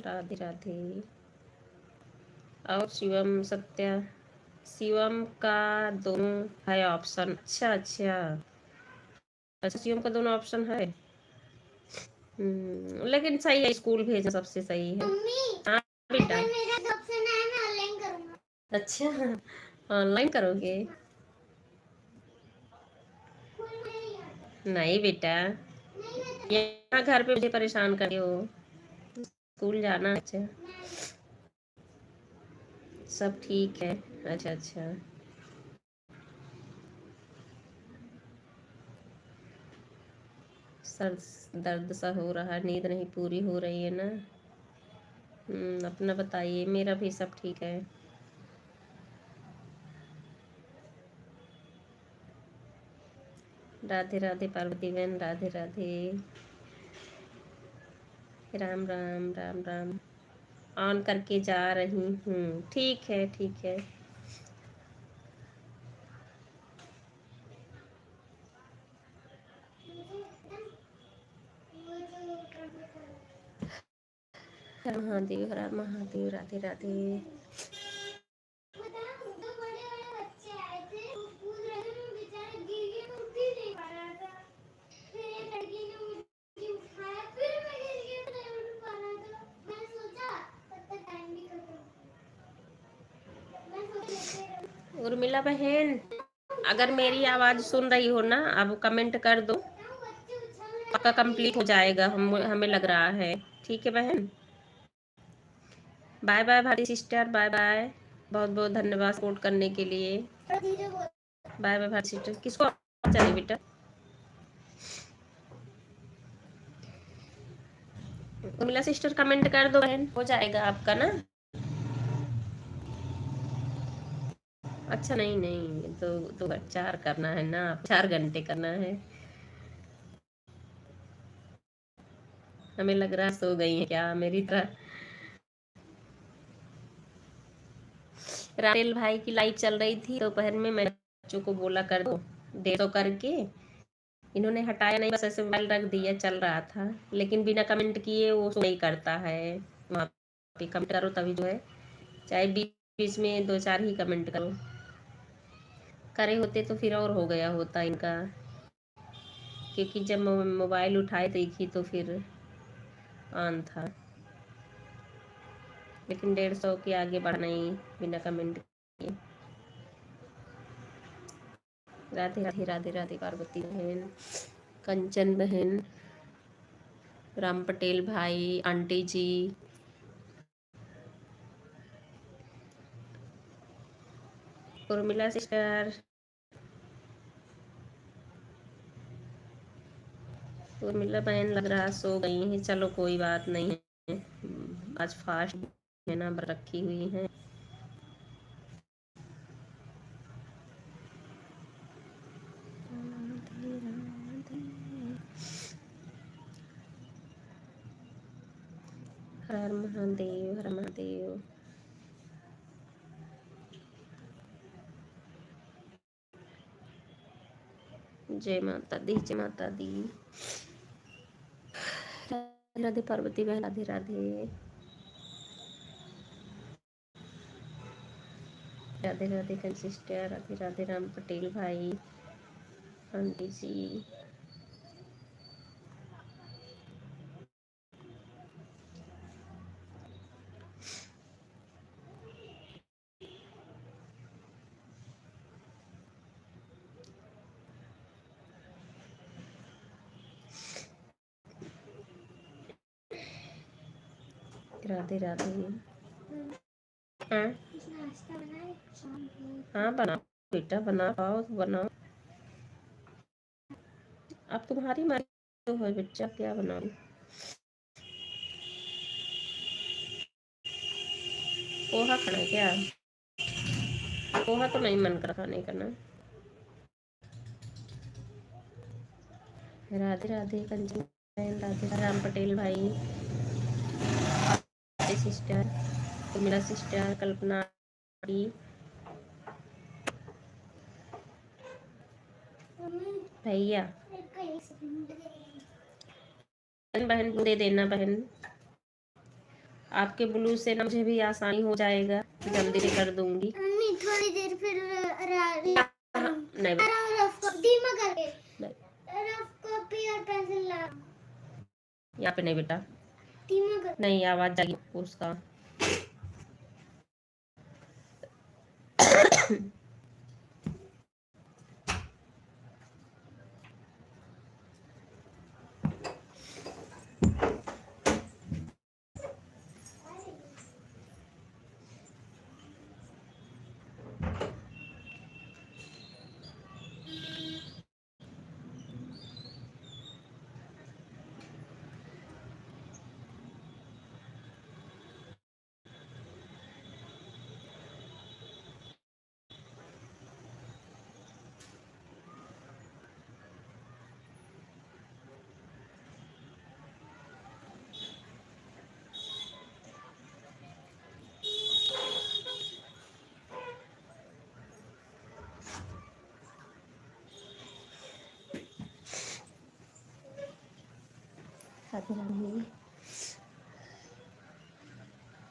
राधे राधे। और शिवम सत्या, शिवम का दोनों है ऑप्शन। अच्छा अच्छा अच्छा, शिवम का दोनों ऑप्शन है। लेकिन सही है, स्कूल भेजना सबसे सही है। हाँ बेटा। अगर मेरा ऑप्शन है मैं ऑनलाइन करूंगा। अच्छा ऑनलाइन करोगे? नहीं बेटा, यहाँ घर पे मुझे परेशान करते हो। स्कूल जाना। अच्छा सब ठीक है। अच्छा अच्छा, सर दर्द सा हो रहा है, नींद नहीं पूरी हो रही है ना। अपना बताइए, मेरा भी सब ठीक है। राधे राधे पार्वती बहन, राधे राधे। राम राम राम राम। ऑन करके जा रही हूँ। ठीक है ठीक है। हर महादेव, हर महादेव, राधे राधे। दो बड़े बड़े बच्चे आए थे, वो कूद रहे थे, मैं बेचारा गिर गया, मैं उठ ही नहीं पा रहा था। फिर एक लड़की ने मुझे उठाया, फिर मैं गिर गया, नहीं उठ पा रहा था। मैंने सोचा तब तक टाइम भी खत्म, मैं सोच लेते रहूं। उर्मिला बहन, अगर मेरी आवाज सुन रही हो ना, अब कमेंट कर दो, बच्चे उछल रहे पक्का कंप्लीट हो जाएगा, हमें लग रहा है। ठीक है बहन, बाय बाय भारी सिस्टर, बाय बाय, बहुत बहुत धन्यवाद सपोर्ट करने के लिए। थे, धीरे बोल। बाय बाय भारी सिस्टर। किसको चले बेटा, उर्मिला सिस्टर कमेंट कर दो बहन, हो जाएगा आपका ना। अच्छा नहीं नहीं, तो 4 करना है ना, 4 घंटे करना है। हमें लग रहा सो गई है क्या मेरी तरह। राफेल भाई की लाइव चल रही थी दोपहर में, मैंने बच्चों को बोला कर दो 150 करके, इन्होंने हटाया नहीं, बस ऐसे मोबाइल रख दिया, चल रहा था। लेकिन बिना कमेंट किए वो नहीं करता है, वहाँ पे कमेंट करो तभी जो है, चाहे बीच बीच में 2-4 ही कमेंट करो। करे होते तो फिर और हो गया होता इनका, क्योंकि जब मोबाइल उठाए देखी तो फिर ऑन था। लेकिन 150 के आगे बढ़ना ही बिना कमेंट किए। राधे राधे, राधे राधे पार्वती बहन, कंचन बहन, राम पटेल भाई, आंटी जी, उर्मिला सिस्टर, उर्मिला बहन लग रहा सो गई है। चलो कोई बात नहीं है, आज फास्ट है ना, रखी हुई है। हर महादेव, हर महादेव। जय माता दी, जय माता दी। राधे पार्वती बहन, राधे राधे, राधे राधे कंसिस्टर, राधे राधे राम पटेल भाई, आंटी जी। राधे राधे। हाँ नाश्ता बनाए शाम को। हाँ बनाओ बेटा, बनाओ बनाओ, अब तुम्हारी मर्जी तो है बच्चा, क्या बनाओ। पोहा खाना है क्या, पोहा तो नहीं मन कर खाने का ना। राधे राधे कंचन बहन, राधे राम पटेल भाई, सिस्टर, तो मेरा सिस्टर कल्पना भैया, बहन दे देना बहन, आपके ब्लू से ना मुझे भी आसानी हो जाएगा, जल्दी से कर दूंगी। थोड़ी देर फिर नहीं रफ कॉपी और पेंसिल ला। यहाँ पे नहीं बेटा, नहीं आवाज जाएगी उसका। राधे राधे।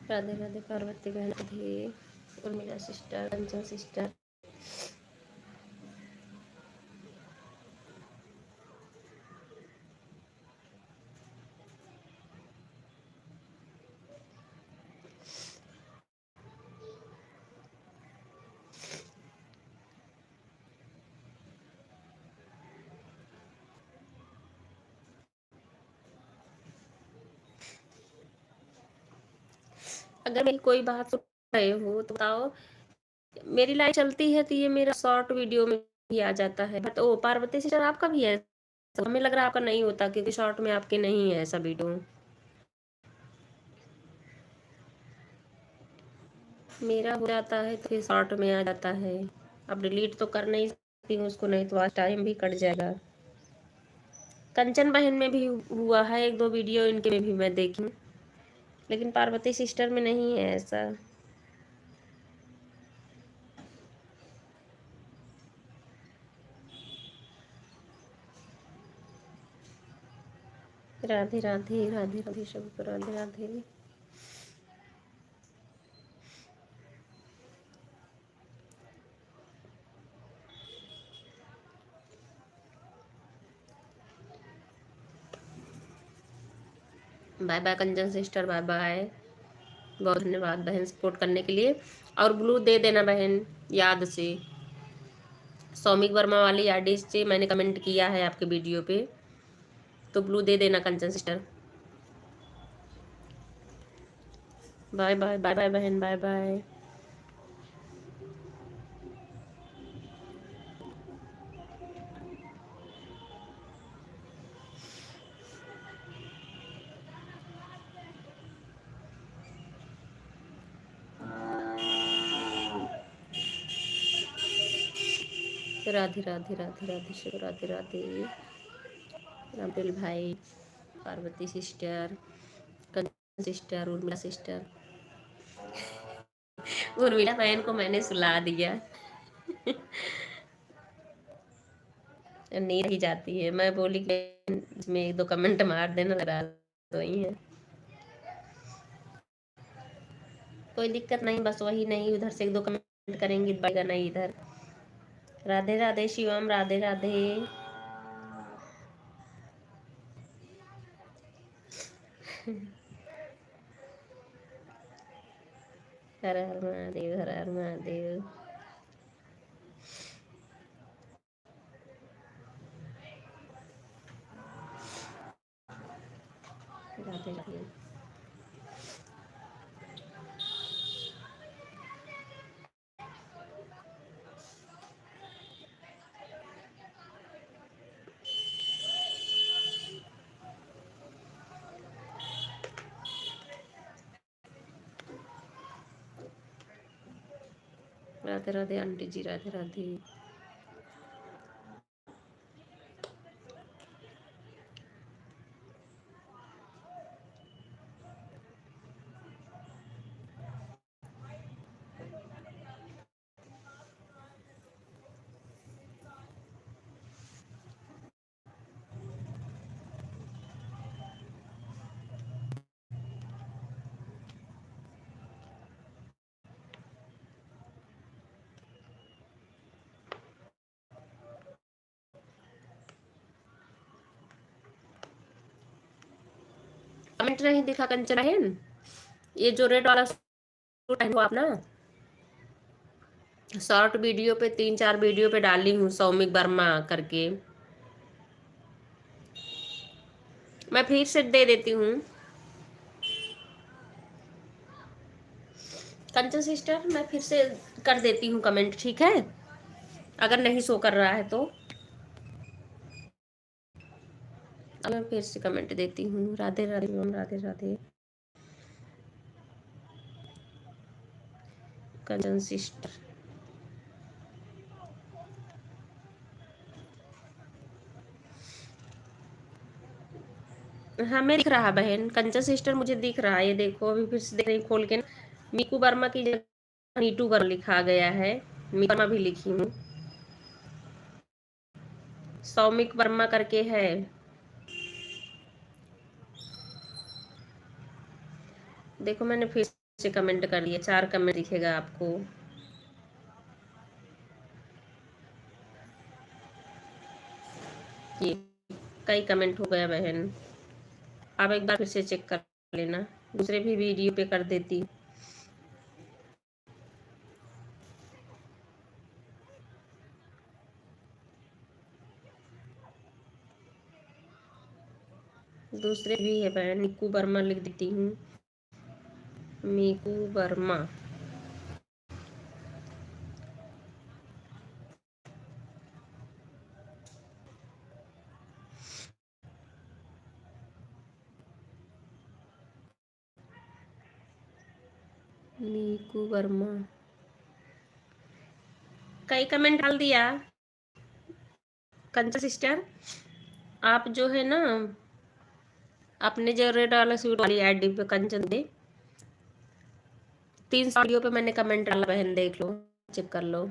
राधे राधे पार्वती बहन, राधे उर्मिला सिस्टर, कंचन सिस्टर। अगर मेरी कोई बात सुन रहे हो तो बताओ। मेरी लाइव चलती है तो ये मेरा शॉर्ट वीडियो में भी आ जाता है, बट ओ पार्वती सिस्टर आपका भी है। तो हमें लग रहा है आपका नहीं होता, क्योंकि शॉर्ट में आपके नहीं है ऐसा वीडियो। मेरा हो जाता है तो फिर शॉर्ट में आ जाता है। अब डिलीट तो कर नहीं सकती हूँ उसको, नहीं तो आज टाइम भी कट जाएगा। कंचन बहन में भी हुआ है, एक दो वीडियो इनके में भी मैं देखी हूँ, लेकिन पार्वती सिस्टर में नहीं है ऐसा। राधे राधे राधे राधे सबको राधे राधे। बाय बाय कंचन सिस्टर, बाय बाय। बहुत धन्यवाद बहन सपोर्ट करने के लिए। और ब्लू दे देना बहन याद से। सौमिक वर्मा वाली आईडी से मैंने कमेंट किया है आपके वीडियो पे, तो ब्लू दे देना Kanchan sister. Bye bye bye bye बहन, बाय बाय। राधे राधे राधे राधे शिव, राधे राधे रामपिल भाई, Parvati sister, Kanchan sister, Urmila sister. Urmila बहन को मैंने सुला दिया। नींद ही जाती है, मैं बोली कि इसमें एक दो कमेंट मार देना, लगा तो ही है। कोई दिक्कत नहीं, बस वही नहीं, उधर से एक दो कमेंट करेंगी बढ़ेगा नहीं इधर। राधे राधे शिवम, राधे राधे। हर हर महादेव, हर हर महादेव। राधे राधे। राधे राधे आंटी जी, राधे राधे। कमेंट नहीं दिखा कंचन बहन, ये जो रेड वाला सूट है वो आप ना शॉर्ट वीडियो पे 3-4 वीडियो पे डाली हूँ सौमिक वर्मा करके, मैं फिर से दे देती हूँ। कंचन सिस्टर मैं फिर से कर देती हूँ कमेंट, ठीक है, अगर नहीं शो कर रहा है तो। अब मैं फिर से कमेंट देती हूँ। राधे राधे ओम, राधे राधे कंचन सिस्टर। हमें दिख रहा बहन, कंचन सिस्टर मुझे दिख रहा है, ये देखो अभी फिर से देख रही खोल के। मीकू वर्मा की जगह नीटू वर्मा लिखा गया है, मीकू वर्मा भी लिखी हूँ, सौमिक वर्मा करके है। देखो मैंने फिर से से कमेंट कर दिए, 4 कमेंट दिखेगा आपको। ये कई कमेंट हो गया बहन, आप एक बार फिर से चेक कर लेना, दूसरे भी वीडियो पे कर देती। दूसरे भी है बहन, मीकू वर्मा लिख देती हूँ, मीकू वर्मा। मीकू वर्मा कई कमेंट डाल दिया। कंचन सिस्टर, आप जो है ना अपने जो रेड वाला सूट वाली आईडी पे कंचन दे, 3 वीडियो पे मैंने कमेंट डाला बहन, देख लो, चेक कर लो।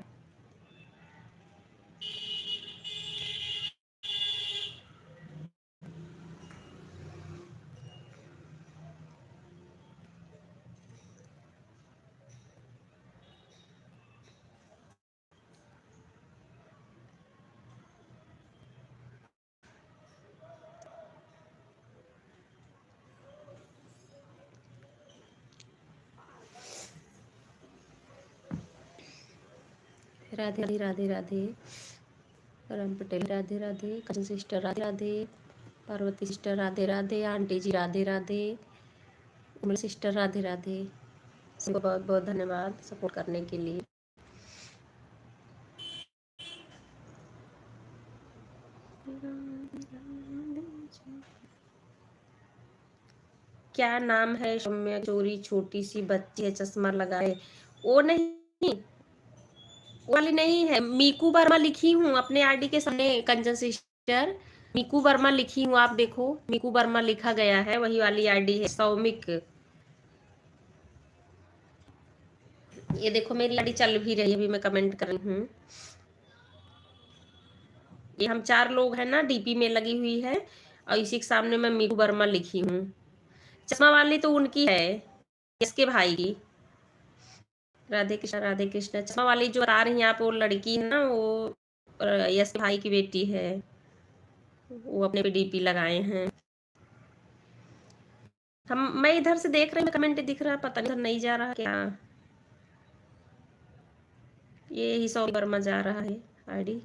Radhe Radhe Radhe Radhe, Ram Patel Radhe Radhe, Kanchan sister Radhe Radhe, Parvati sister Radhe Radhe, aunty ji Radhe Radhe, Umar sister Radhe Radhe. सबको बहुत बहुत धन्यवाद सपोर्ट करने के लिए। क्या नाम है? सौम्या चोरी, छोटी सी बच्ची है, चश्मा लगाए। वो नहीं, वो वाली नहीं है, मीकू वर्मा लिखी हूँ अपने आईडी के सामने कंचन सिस्टर, मीकू वर्मा लिखी हूँ, आप देखो मीकू वर्मा लिखा गया है, वही वाली आईडी है सौमिक। ये देखो मेरी आईडी चल भी रही है, अभी मैं कमेंट कर रही हूँ। ये हम 4 लोग हैं ना, डीपी में लगी हुई है, और इसी के सामने मैं मीकू वर्मा लिखी हूँ। चश्मा वाली तो उनकी है, इसके भाई की। राधे कृष्णा राधे कृष्णा। चश्मा वाली जो बता रही हैं आप, वो लड़की है ना, वो यश के भाई की बेटी है, वो अपने पे डीपी लगाए हैं। मैं इधर से देख रही हूँ, कमेंट दिख रहा, पता नहीं नहीं जा रहा क्या। ये ही सौ वर्मा जा रहा है आईडी।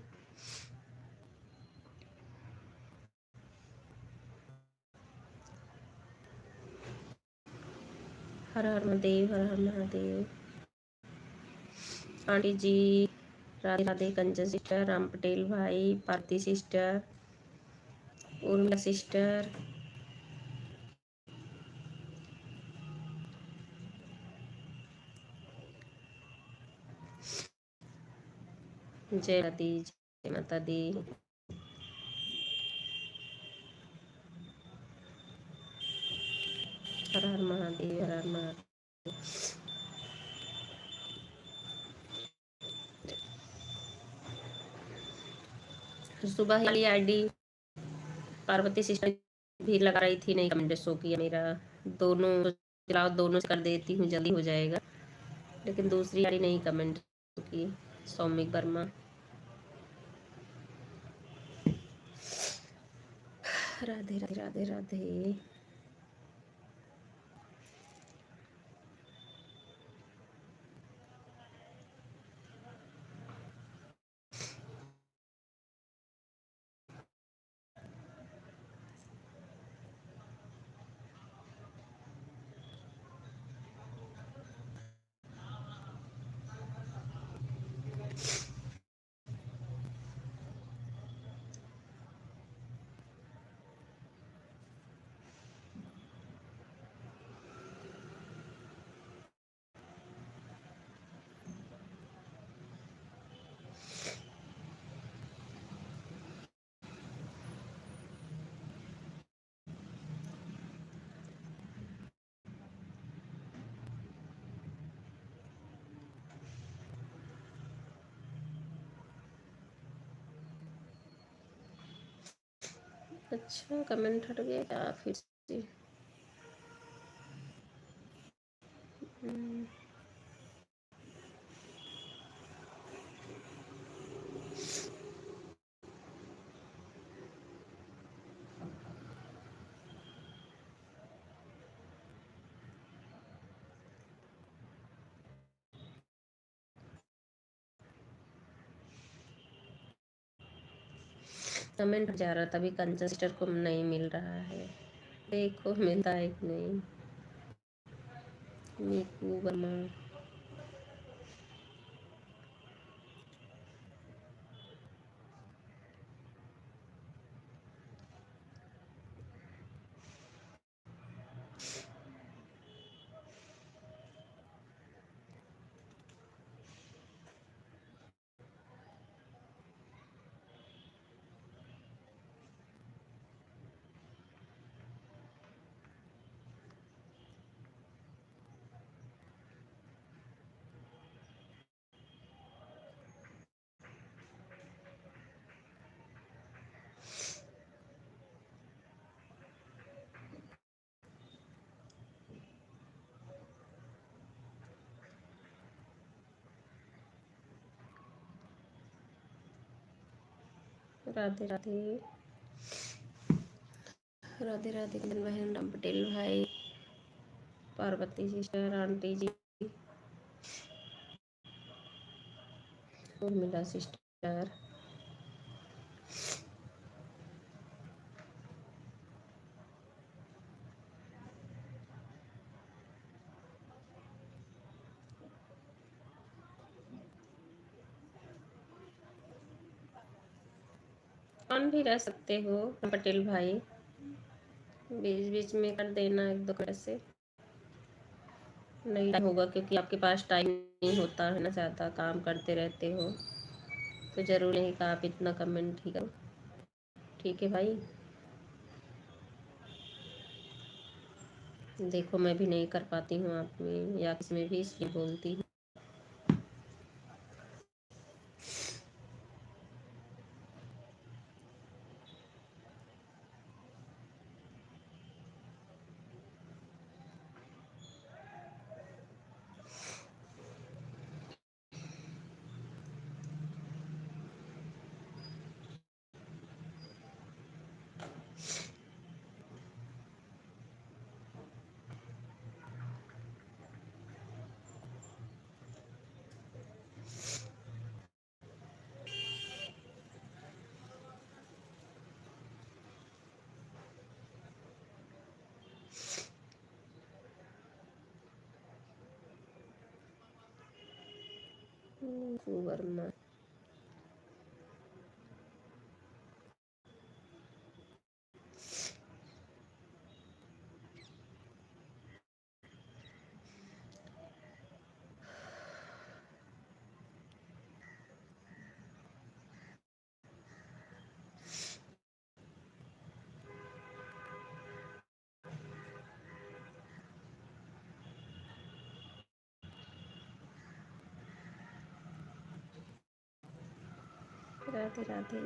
हर हर महादेव, हर हर महादेव। आंटी जी राधे राधे, कंचन सिस्टर, राम पटेल भाई, पार्टी सिस्टर, उर्मिला सिस्टर, जय माता दी, जय माता दी। हर हर महादेव, हर हर महादेव। सुबह वाली आईडी पार्वती सिस्टर भी लगा रही थी, नहीं कमेंट शो किया मेरा। दोनों चलाओ, दोनों से कर देती हूँ, जल्दी हो जाएगा, लेकिन दूसरी आईडी नहीं कमेंट की। सौमिक वर्मा। राधे राधे राधे राधे। अच्छा कमेंट हट गया क्या फिर से? हम्म, कमेंट जा रहा था अभी कंचन सिस्टर को नहीं मिल रहा है, देखो मिलता है कि नहीं। मीकू वर्मा, राधे राधे, राधे राधे बहन, राम पटेल भाई, Parvati sister, aunty ji, Urmila sister, on भी रह सकते हो पटेल भाई, बीच बीच में कर देना एक दो कैसे नहीं होगा, क्योंकि आपके पास टाइम नहीं होता है ना, ज़्यादा काम करते रहते हो, तो ज़रूरी नहीं कि आप इतना कमेंट ही करो। ठीक है भाई, देखो मैं भी नहीं कर पाती हूँ आप में या किसी में भी, इसलिए बोलती हूँ। वर्मा, राधे राधे,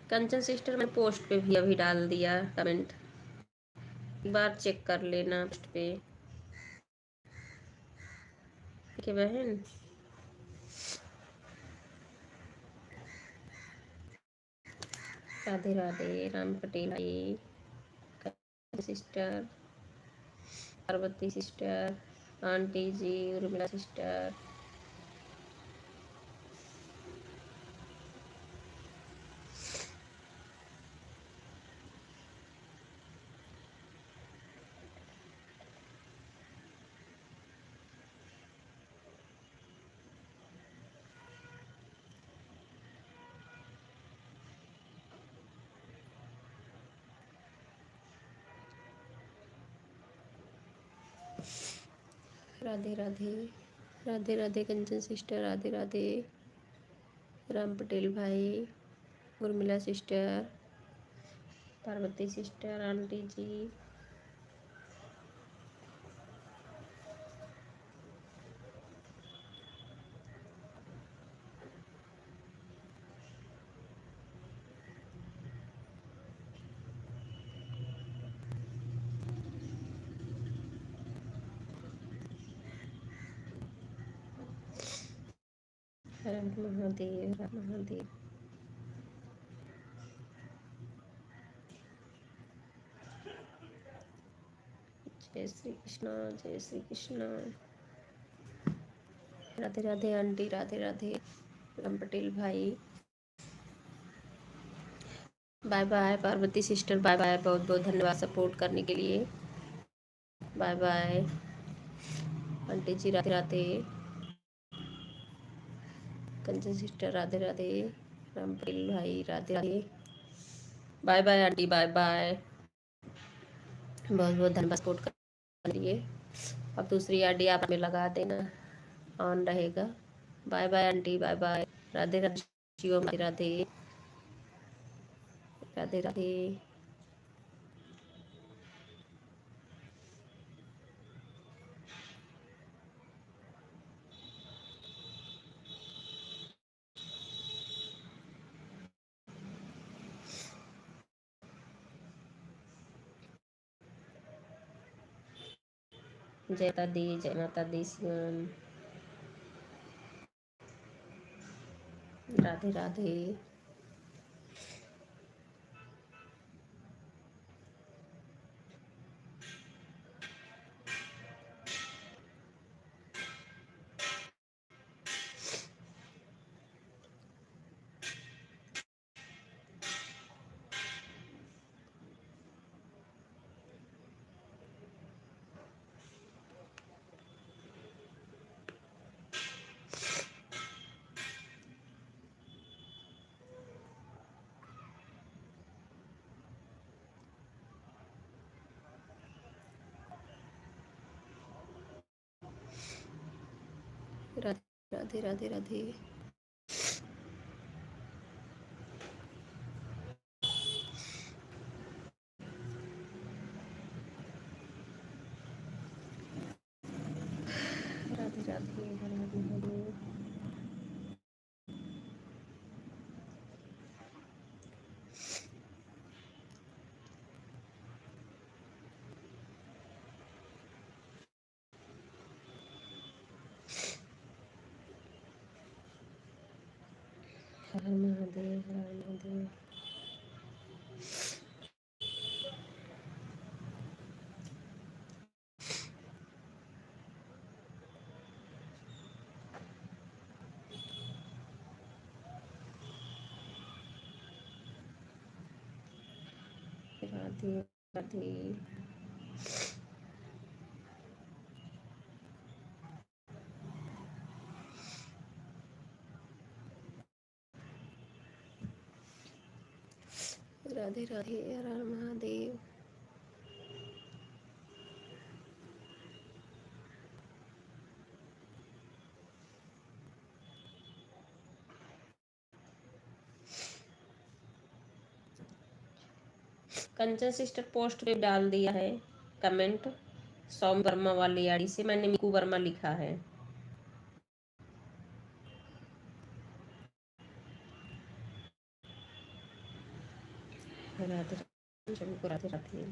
कंचन सिस्टर मैंने पोस्ट पे भी अभी डाल दिया कमेंट, एक बार चेक कर लेना पोस्ट पे, ठीक है बहन। राधे राधे, राम पटेल भाई, sister, Parvati sister, aunty ji, Urmila sister, Radhe Radhe, Radhe Radhe Kanchan sister, Radhe Radhe, Ram Patel भाई, Urmila sister, Parvati sister, aunty ji, Har हर महादेव, हर महादेव। जय श्री कृष्णा, जय श्री कृष्णा। राधे राधे आंटी, राधे राधे राम पटेल भाई। Bye bye Parvati sister, bye bye. बहुत बहुत धन्यवाद सपोर्ट करने के लिए। Bye bye aunty ji, Radhe Radhe. Kanchan sister, Radhe Radhe. Ram Patel भाई, Radhe Radhe. Bye bye aunty, bye bye. बहुत बहुत धन्यवाद सपोर्ट करने के लिए। अब दूसरी आईडी आप में लगा देना, ऑन रहेगा। Bye bye aunty, bye bye. Radhe Radhe Shivam, Radhe Radhe Radhe Radhe. जय माता दी, जय माता दी शिवम। राधे राधे। राधे राधे राधे राधे। राधे राधे, हर हर महादेव। हर हर महादेव, हर हर महादेव। राधे राधे। राधे राधे, हर हर महादेव। कंचन सिस्टर पोस्ट पे डाल दिया है कमेंट। सौम वर्मा वाली आड़ी से मैंने मिकू वर्मा लिखा है। राधे राधे राधे।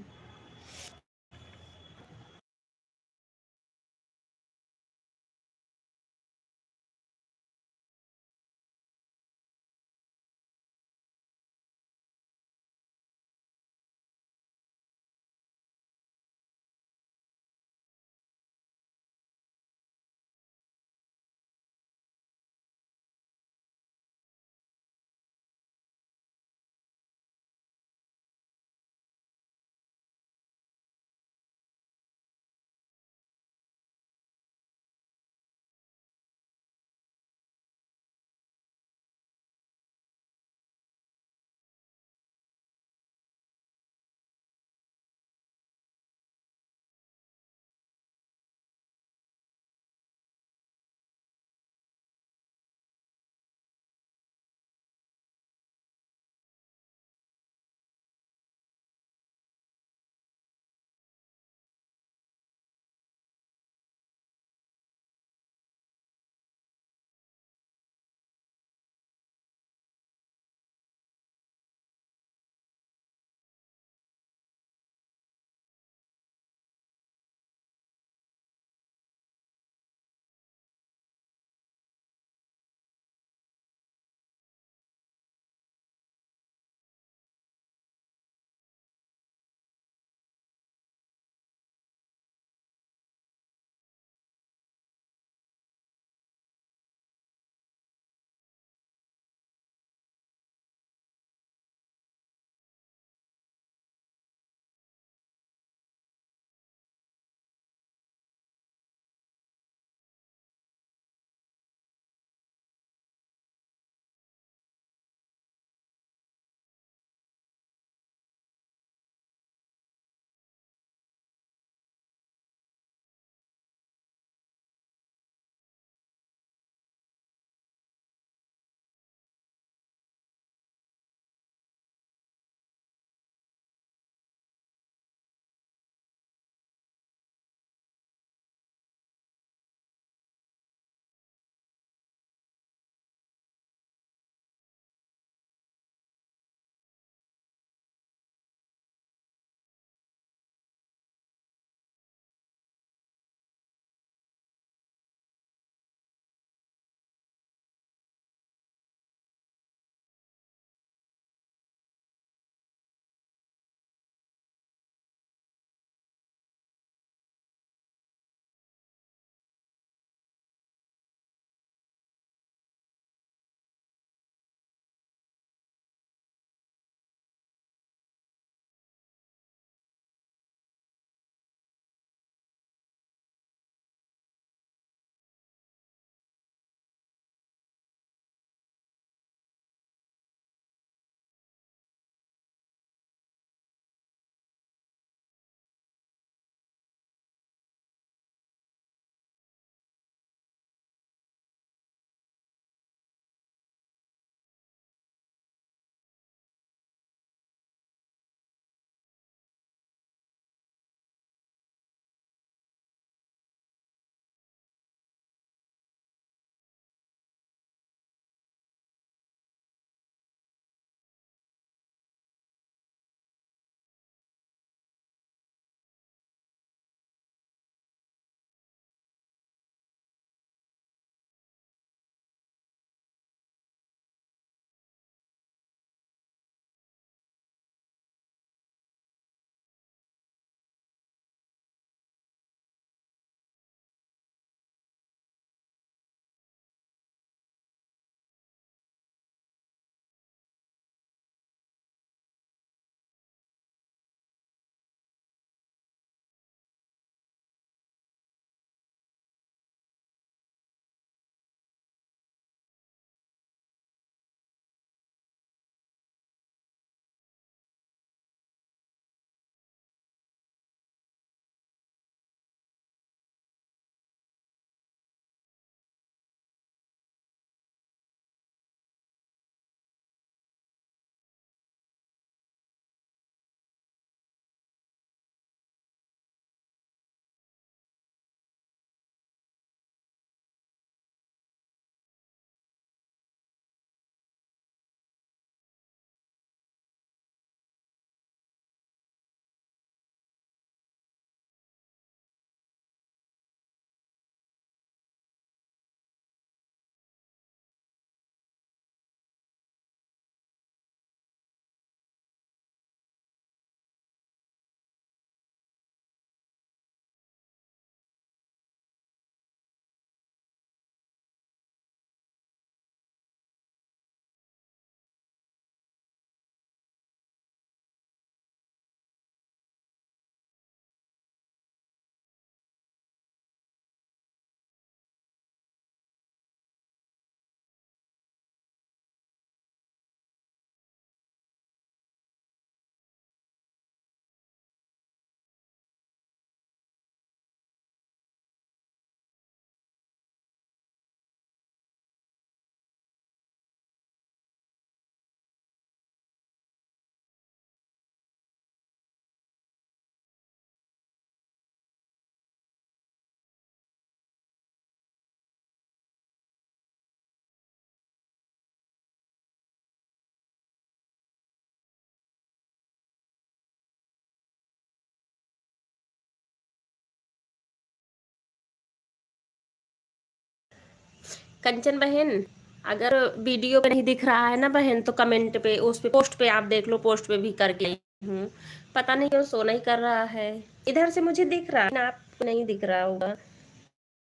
कंचन बहन, अगर वीडियो पे नहीं दिख रहा है ना बहन, तो कमेंट पे, उस पे, पोस्ट पे आप देख लो, पोस्ट पे भी करके आई हूँ। पता नहीं क्यों शो नहीं कर रहा है। इधर से मुझे दिख रहा है ना, आपको नहीं दिख रहा होगा।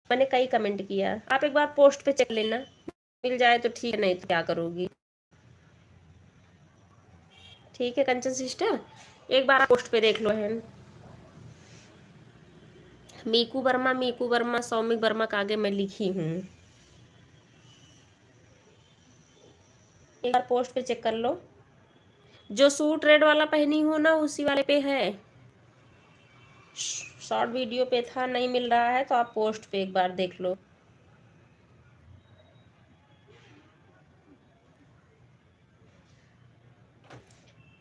मैंने कई कमेंट किया, आप एक बार पोस्ट पे चेक लेना, मिल जाए तो ठीक है, नहीं तो क्या करोगी। ठीक है कंचन सिस्टर, एक बार पोस्ट पे देख लो बहन। मीकू वर्मा, मीकू वर्मा, सौमिक वर्मा का आगे मैं लिखी हूँ। एक बार पोस्ट पे चेक कर लो। जो सूट रेड वाला पहनी हूँ ना, उसी वाले पे है। शॉर्ट वीडियो पे था, नहीं मिल रहा है तो आप पोस्ट पे एक बार देख लो।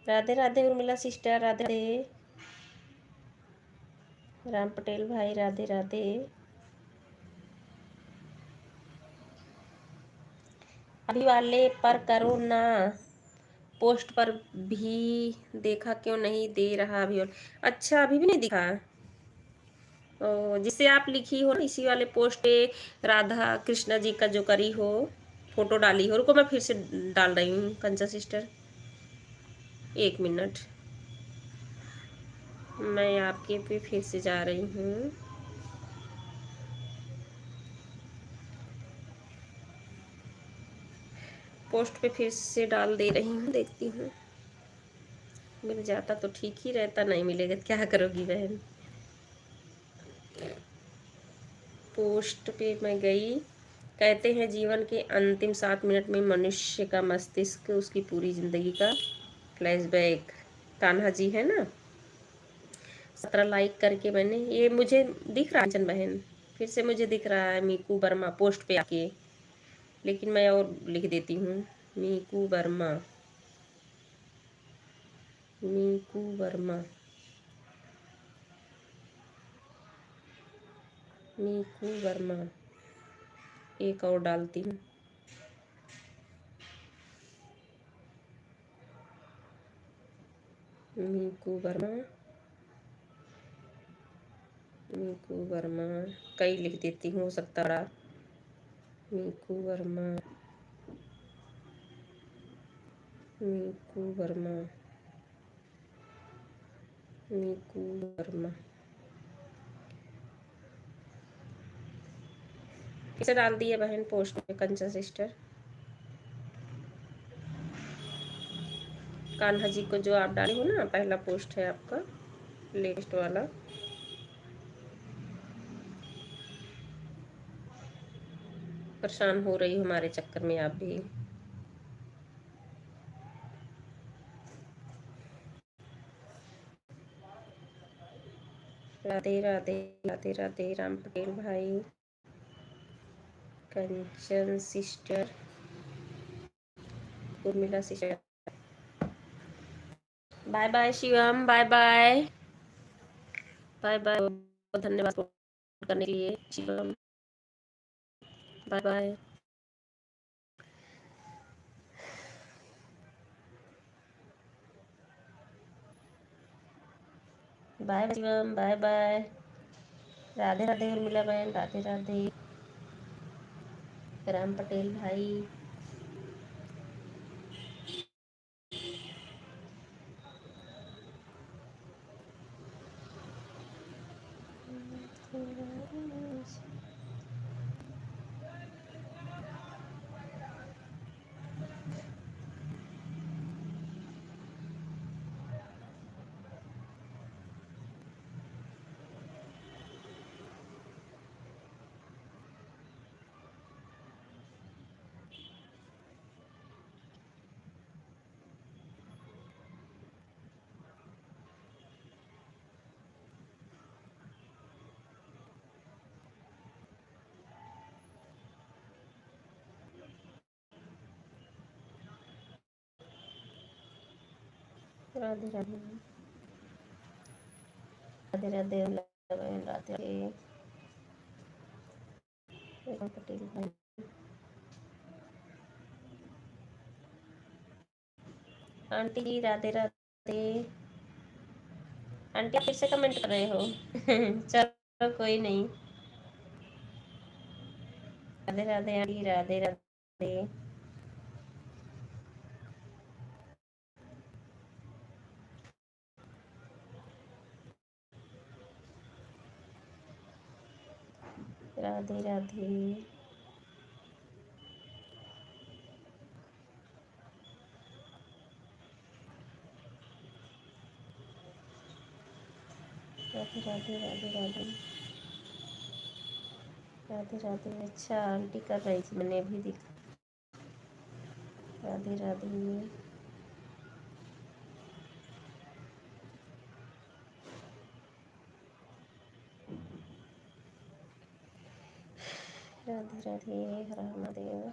राधे राधे उर्मिला सिस्टर, राधे राधे। राम पटेल भाई, राधे राधे। अभी वाले पर करो ना, पोस्ट पर भी देखा, क्यों नहीं दे रहा अभी। और अच्छा, अभी भी नहीं दिखा। जिसे आप लिखी हो ना, इसी वाले पोस्ट पे राधा कृष्णा जी का जो करी हो, फोटो डाली हो। रुको मैं फिर से डाल रही हूँ कंचा सिस्टर, 1 मिनट। मैं आपके पे फिर से जा रही हूँ। पोस्ट पे फिर से डाल दे रही हूँ, देखती हूँ मिल जाता तो ठीक ही रहता, नहीं मिलेगा तो क्या करोगी बहन। पोस्ट पे मैं गई। कहते हैं जीवन के अंतिम 7 मिनट में मनुष्य का मस्तिष्क उसकी पूरी जिंदगी का फ्लैशबैक। कान्हा जी है ना। 17 लाइक करके मैंने, ये मुझे दिख रहा है कंचन बहन, फिर से मुझे दिख रहा है मीकू वर्मा पोस्ट पे आके। लेकिन मैं और लिख देती हूँ, मीकू वर्मा, मीकू वर्मा, मीकू वर्मा। एक और डालती हूँ, मीकू वर्मा, मीकू वर्मा। कई लिख देती हूँ, हो सकता रहा। मीकू वर्मा, मीकू वर्मा, मीकू वर्मा। इसे डाल दिए बहन पोस्ट में कंचा सिस्टर। कान्हा जी को जो आप डाले हो ना, पहला पोस्ट है आपका, लेटेस्ट वाला। परेशान हो रही हो हमारे चक्कर में आप भी। राधे राधे, राधे राधे राम पटेल भाई, Kanchan sister, Urmila sister. Bye bye Shivam, bye bye, bye bye. बहुत धन्यवाद सपोर्ट करने के लिए Shivam, bye bye. Bye Shivam, bye bye. Radhe Radhe Urmila बहन, राधे राधे राम पटेल भाई। राधे राधे, राधे राधे बहन, राधे राधे पटेल भाई। आंटी जी राधे राधे। आंटी आप फिर से कमेंट कर रहे हो चलो कोई नहीं, राधे राधे आंटी, राधे राधे। राधे राधे। राधे राधे राधे राधे राधे राधे। अच्छा आंटी कर रही थी, मैंने भी देखा। राधे राधे। राधे राधे। हर हर महादेव।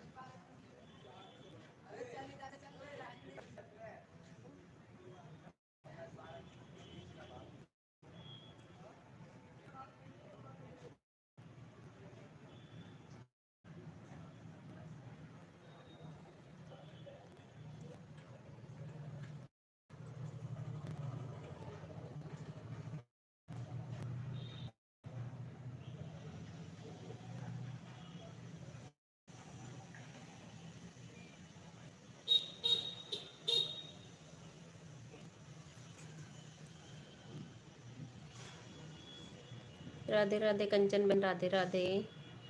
राधे राधे कंचन बहन, राधे राधे।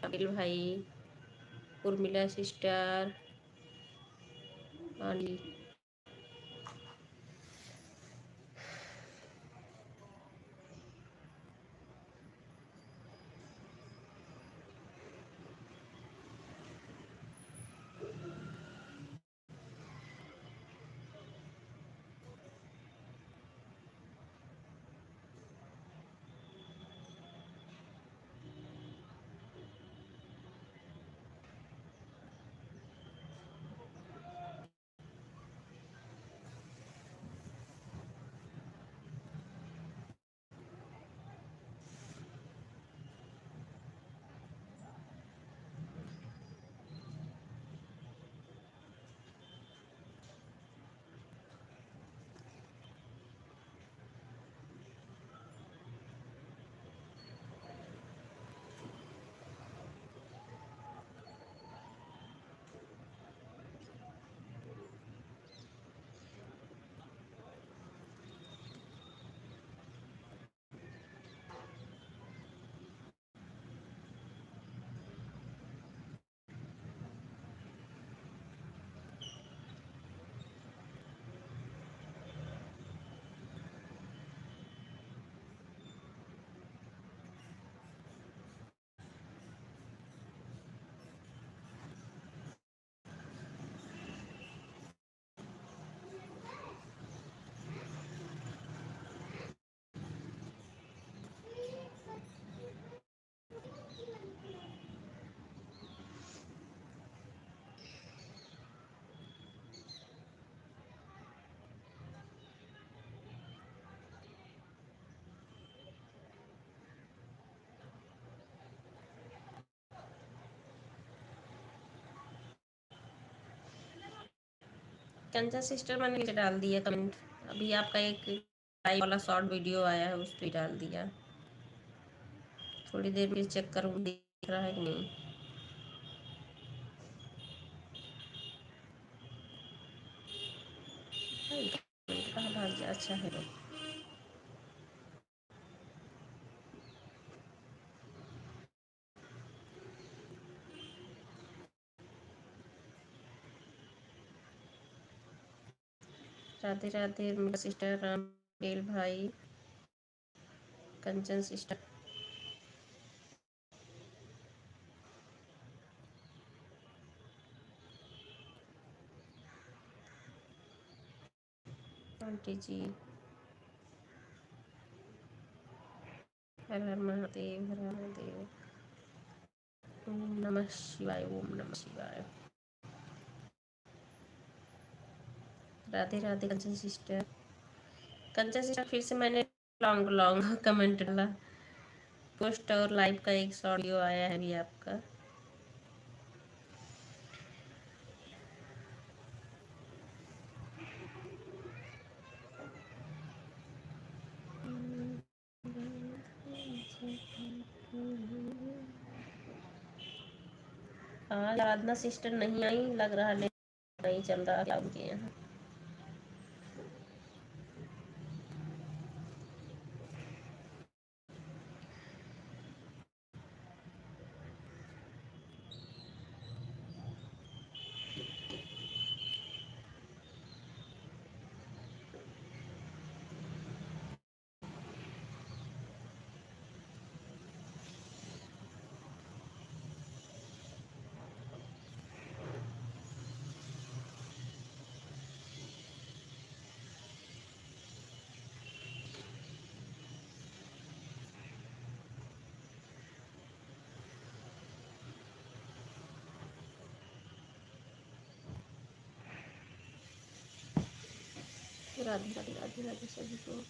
अनिल भाई, उर्मिला सिस्टर, आली। कंचन सिस्टर मैंने नीचे डाल दिया कमेंट। अभी आपका एक लाइव वाला शॉर्ट वीडियो आया है, उस पर डाल दिया। थोड़ी देर में चेक करूँ दिख रहा है कि नहीं। कहाँ भाग गया? अच्छा है तो। राधे राधे मेरा सिस्टर, रामकेल भाई, कंचन सिस्टर। आंटी जी, हर हर महादेव, हर हर महादेव। ओम नमः शिवाय, ओम नमः शिवाय। राधे राधे कंचन सिस्टर। कंचन सिस्टर फिर से मैंने लॉन्ग लॉन्ग कमेंट डाला। पोस्ट और लाइव का एक ऑडियो आया है भी आपका। आज आराधना सिस्टर नहीं आई, लग रहा है नहीं चल रहा क्या उनके यहाँ। राधे राधे राधे राधे सभी को।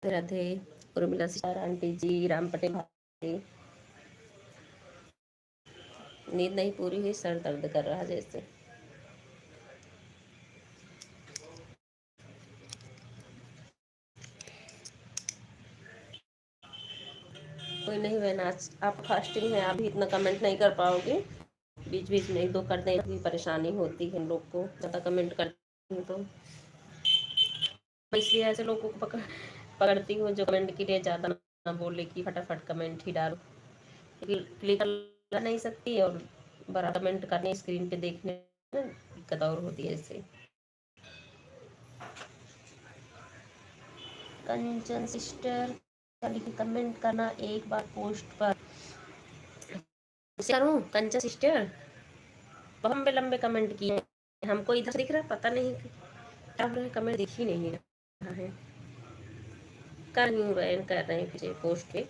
राधे उर्मिला सिस्टर, आंटी जी, राम पटेल भाई। नींद नहीं पूरी हुई, सर दर्द कर रहा जैसे। कोई नहीं बहन, आज आप फास्टिंग है, आप भी इतना कमेंट नहीं कर पाओगे। बीच बीच में एक दो कर दें, भी परेशानी होती है लोग को, ज़्यादा कमेंट करते हैं तो। इसलिए ऐसे लोगों को पकड़ती हूँ जो कमेंट के लिए ज़्यादा ना बोले कि फटाफट कमेंट ही डालो। क्लिक कर नहीं सकती और बड़ा कमेंट करने स्क्रीन पे देखने में दिक्कत और होती है इससे। कंचन सिस्टर कमेंट करना एक बार पोस्ट पर करूँ। कंचन सिस्टर बहुत लंबे लंबे कमेंट किए हैं, हमको इधर दिख रहा, पता नहीं क्या हो रहा है, कमेंट दिख ही नहीं रहा है। कर रही हूँ बहन, कर रहे हैं पीछे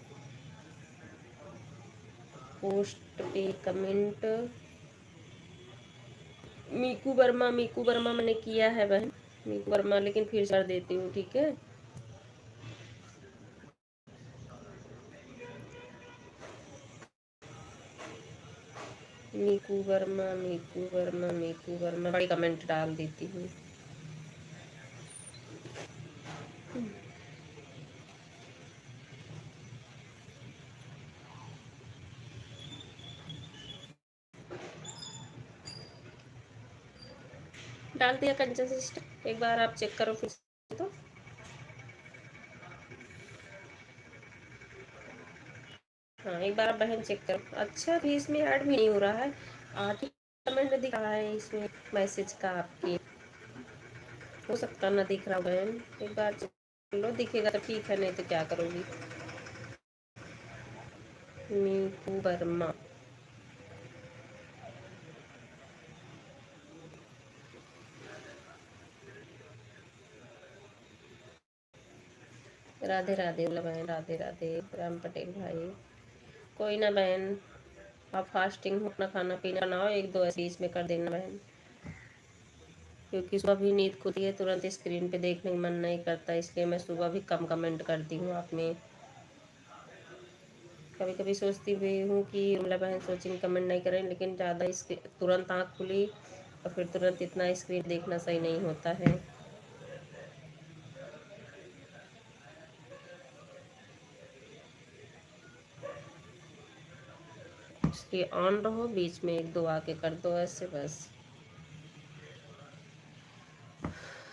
पोस्ट पे कमेंट। मीकू वर्मा मैंने किया है बहन, मीकू वर्मा, लेकिन फिर कर देती हूँ, ठीक है। मीकू वर्मा बड़ी कमेंट डाल देती हूँ। डाल दिया कंचन सिस्टर, एक बार आप चेक करो फिर से तो। हाँ एक बार आप बहन चेक करो। अच्छा भी इसमें ऐड भी नहीं हो रहा है, 8 कमेंट दिख रहा है इसमें मैसेज का आपके। हो सकता ना दिख रहा हो बहन, एक बार चेक लो, दिखेगा तो ठीक है, नहीं तो क्या करोगी। मीकू वर्मा, राधे राधे बहन, राधे राधे राम पटेल भाई। कोई ना बहन, आप फास्टिंग हो, अपना खाना पीना बनाओ, एक दो ऐसे इसमें कर देना बहन, क्योंकि सुबह भी नींद खुलती है, तुरंत स्क्रीन पे देखने का मन नहीं करता, इसलिए मैं सुबह भी कम कमेंट करती हूँ आप में। कभी कभी सोचती भी हूँ कि मतलब बहन सोचेंगे कमेंट नहीं करें, लेकिन ज़्यादा इसके तुरंत आँख खुली और फिर तुरंत इतना स्क्रीन देखना सही नहीं होता है। इसलिए ऑन रहो, बीच में एक दो आके कर दो ऐसे बस।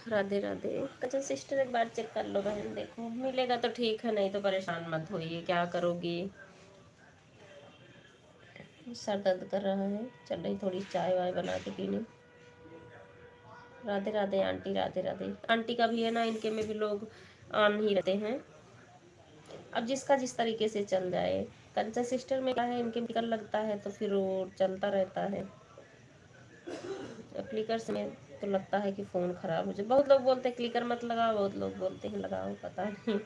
राधे राधे। अच्छा सिस्टर एक बार चेक कर लो बहन, देखो मिलेगा तो ठीक है, नहीं तो परेशान मत होइए, क्या करोगी। सर दर्द कर रहा है, चल रही थोड़ी चाय वाय बना के पीने। राधे राधे आंटी, राधे राधे आंटी का भी है ना, इनके में भी लोग ऑन ही रहते हैं, अब जिसका जिस तरीके से चल जाए। कंचा सिस्टर में क्या है, इनके निकल लगता है तो फिर वो चलता रहता है। क्लिकर्स में तो लगता है कि फ़ोन ख़राब हो जाए, बहुत लोग बोलते हैं क्लिकर मत लगाओ, बहुत लोग बोलते हैं लगाओ, पता नहीं।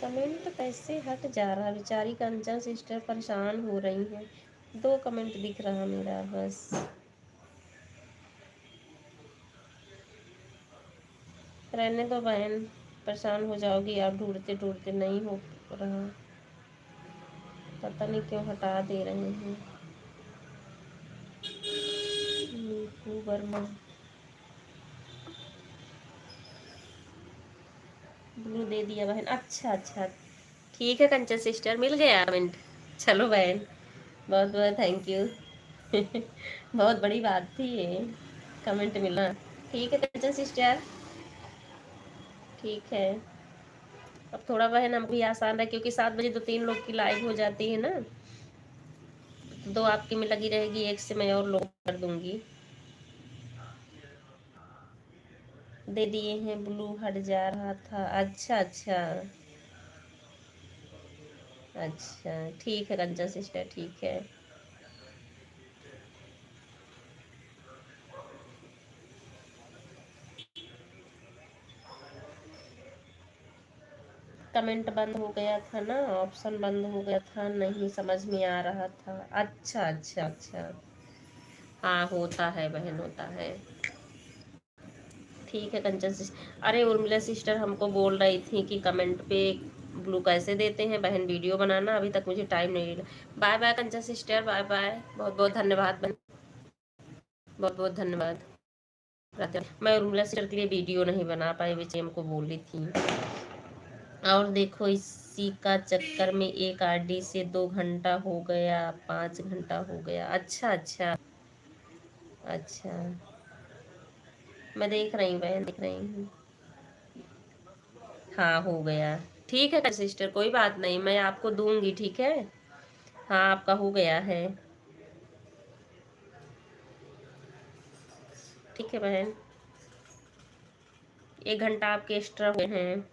कमेंट कैसे हट जा रहा, बेचारी कंचन सिस्टर परेशान हो रही हैं। 2 कमेंट दिख रहा मेरा बस। रहने दो बहन, परेशान हो जाओगी आप, ढूंढते ढूंढते नहीं हो रहा, पता नहीं क्यों हटा दे रहे हैं। मीकू वर्मा, ब्लू दे दिया बहन, अच्छा अच्छा ठीक है कंचन सिस्टर, मिल गया कमेंट। चलो बहन, बहुत बहुत थैंक यू। बहुत बड़ी बात थी ये, कमेंट मिलना। ठीक है कंचन सिस्टर, ठीक है। अब थोड़ा बहन हमको भी आसान है, क्योंकि 7 बजे 2-3 लोग की लाइव हो जाती है ना, तो 2 आपकी में लगी रहेगी, एक से मैं और लोग कर दूंगी। दे दिए हैं, ब्लू हट जा रहा था, अच्छा अच्छा अच्छा ठीक है कंचन सिस्टर, ठीक है। कमेंट बंद हो गया था ना, ऑप्शन बंद हो गया था, नहीं समझ में आ रहा था। अच्छा अच्छा अच्छा। हाँ होता है बहन, होता है। ठीक है कंचन सिस्टर। अरे उर्मिला सिस्टर हमको बोल रही थी कि कमेंट पे ब्लू कैसे देते हैं बहन, वीडियो बनाना, अभी तक मुझे टाइम नहीं मिला। बाय बाय कंचन सिस्टर, बाय बाय, बहुत बहुत धन्यवाद बहन, बहुत बहुत धन्यवाद। मैं उर्मिला सिस्टर के लिए वीडियो नहीं बना पाई, बेचारी हमको बोल रही थी। और देखो इसी का चक्कर में एक आरडी से 2 घंटा हो गया, 5 घंटा हो गया। अच्छा अच्छा अच्छा, मैं देख रही हूँ बहन, देख रही हूँ। हाँ हो गया। ठीक है सिस्टर, कोई बात नहीं, मैं आपको दूंगी, ठीक है। हाँ आपका हो गया है। ठीक है बहन, 1 घंटा आपके एक्स्ट्रा हुए हैं।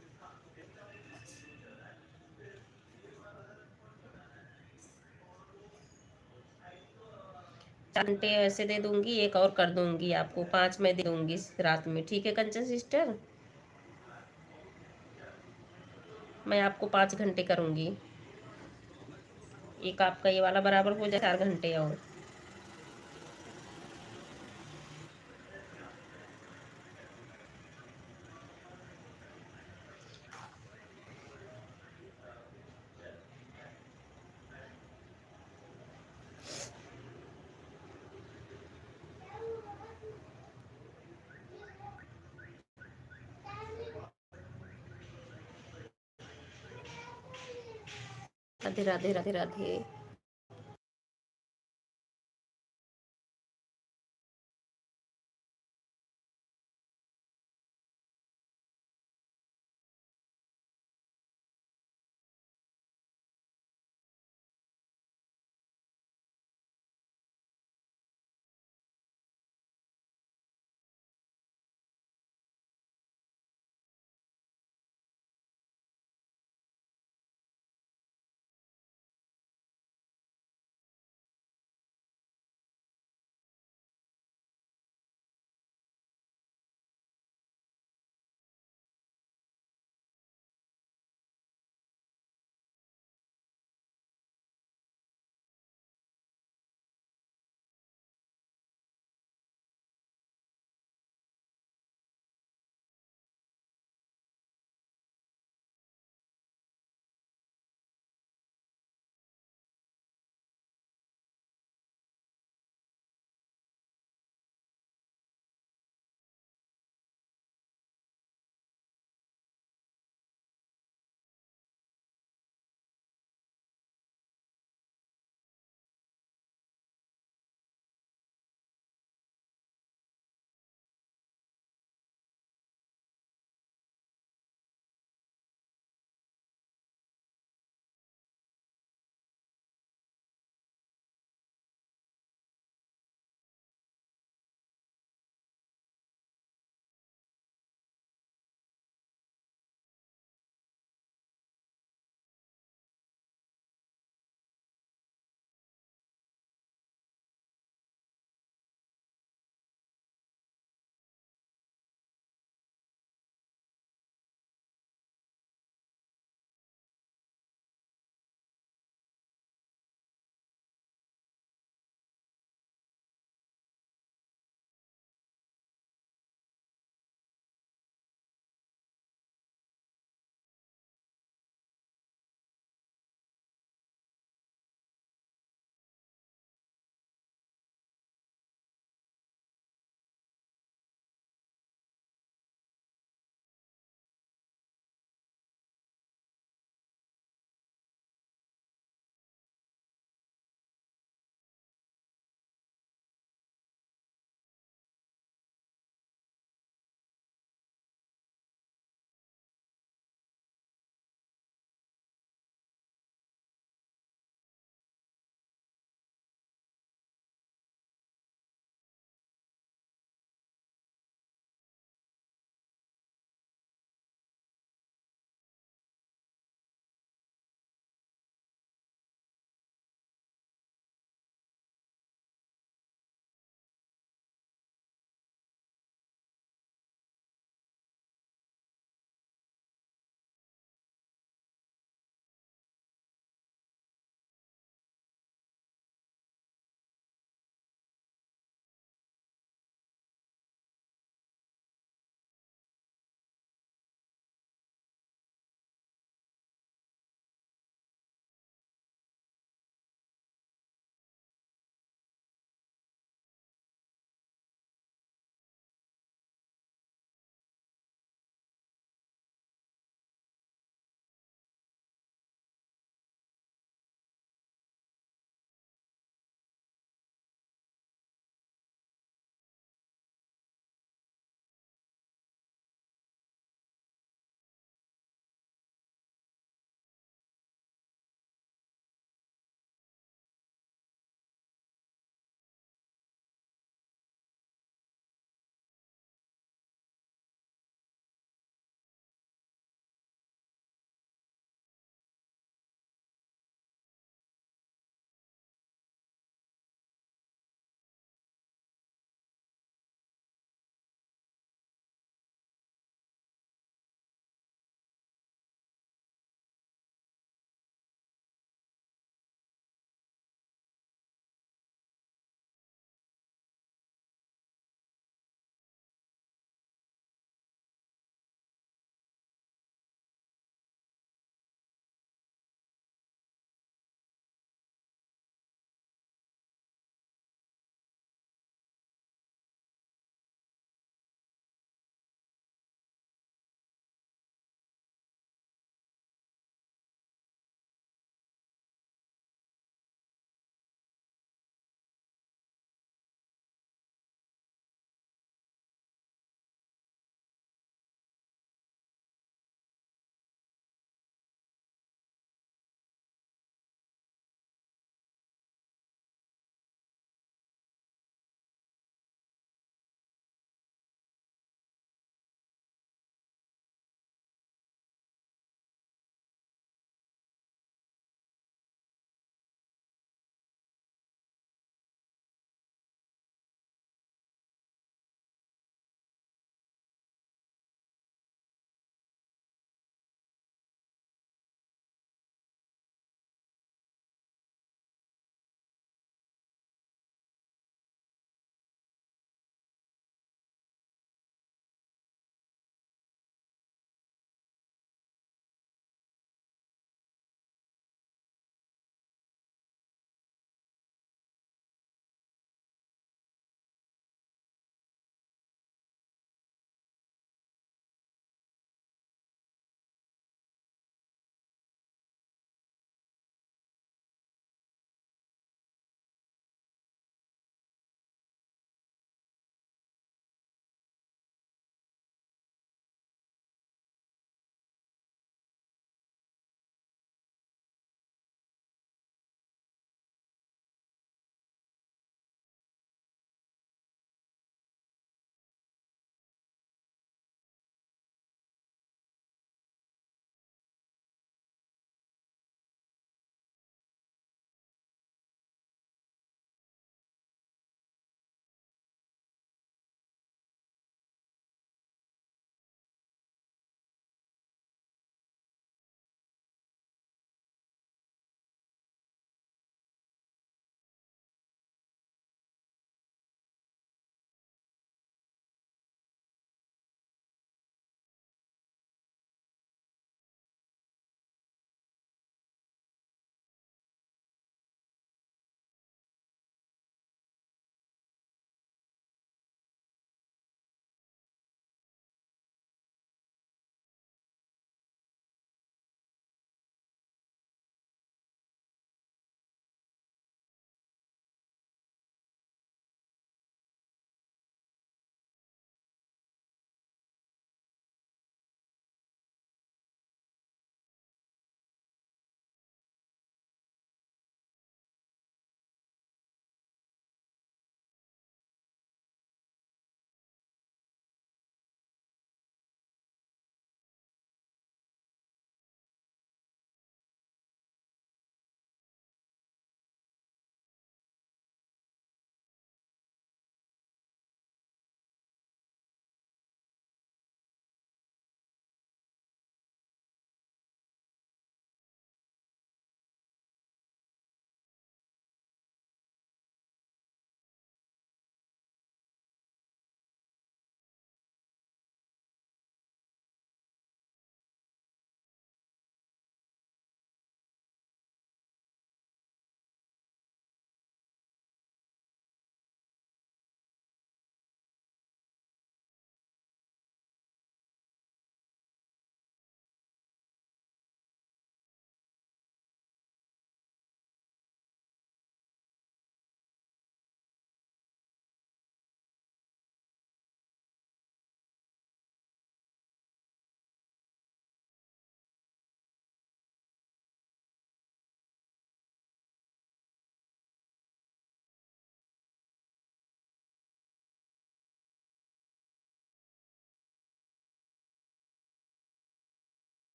4 घंटे ऐसे दे दूंगी, एक और कर दूंगी आपको, 5 मैं दे दूंगी रात में, ठीक है कंचन सिस्टर। मैं आपको 5 घंटे करूंगी, एक आपका ये वाला बराबर हो जाए, 4 घंटे और। राधे राधे राधे राधे।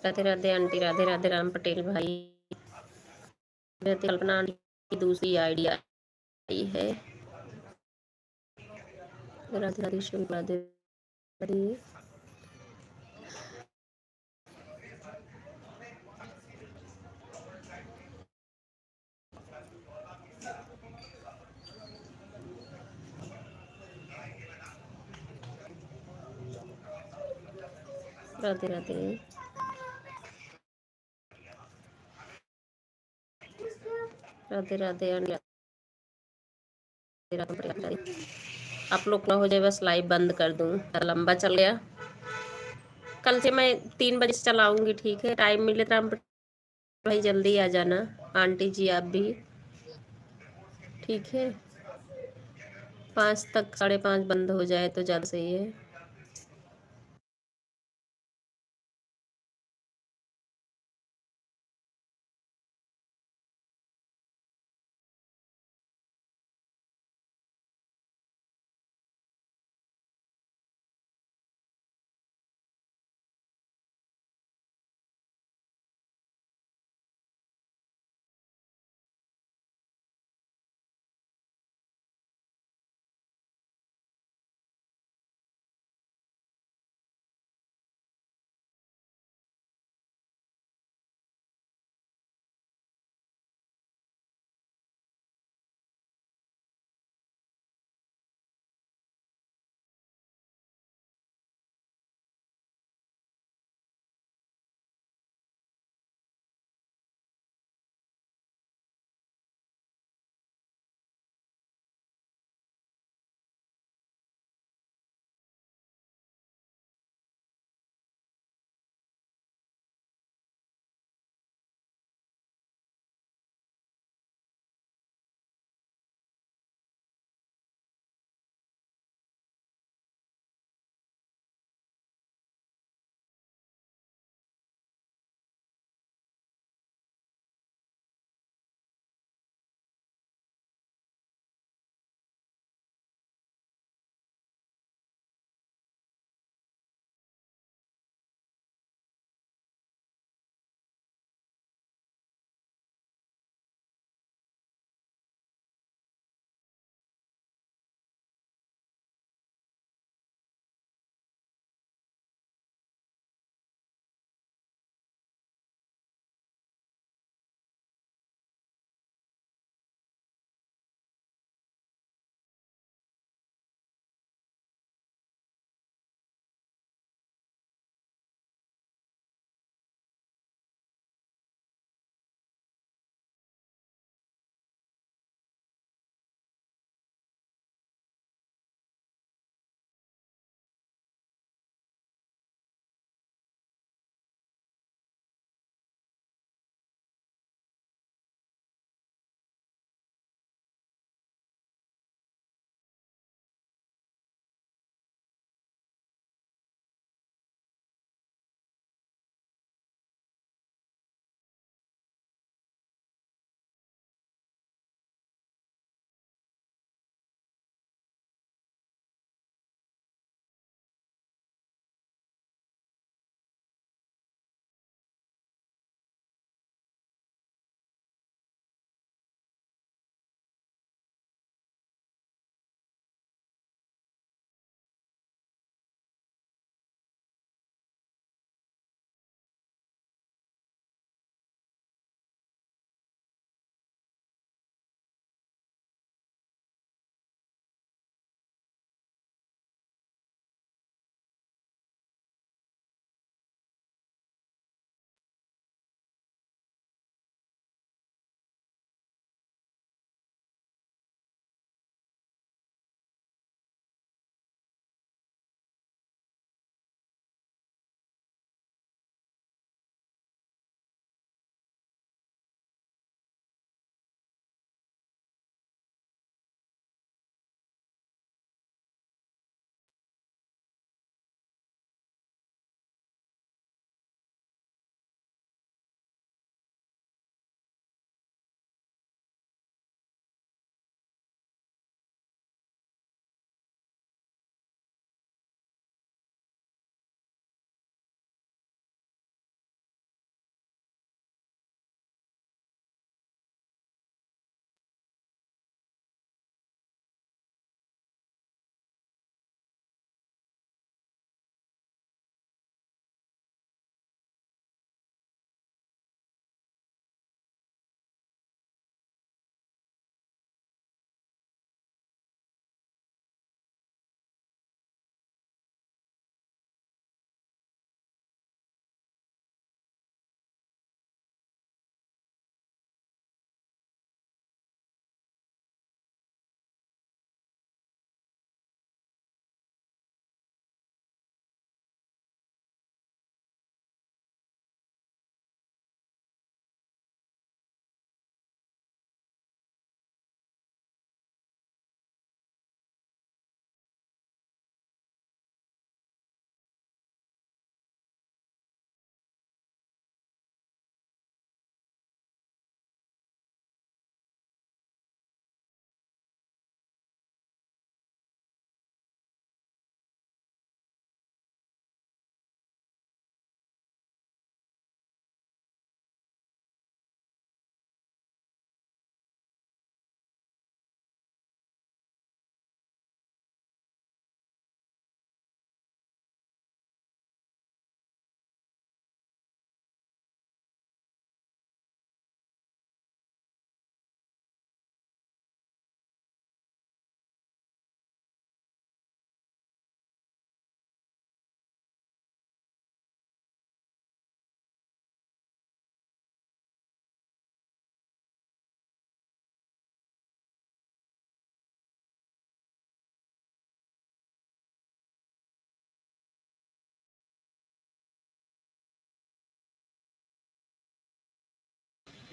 राधे राधे आंटी, राधे राधे राम पटेल भाई, राधे कल्पना आंटी की दूसरी आइडिया आई है। राधे राधे शिव, राधे राधे। राधे राधे। राधे राधे आंटी, राधे राधे। आप लोग ना हो जाए बस लाइव बंद कर दूं, लंबा चल गया। कल से मैं 3 बजे से चलाऊंगी, ठीक है? टाइम मिले तो राम भाई जल्दी आ जाना, आंटी जी आप भी, ठीक है? 5 तक, 5:30 बंद हो जाए तो ज़्यादा सही है।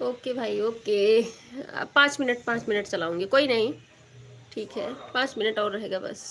ओके भाई ओके। 5 मिनट 5 मिनट चलाऊंगी, कोई नहीं, ठीक है, 5 मिनट और रहेगा बस।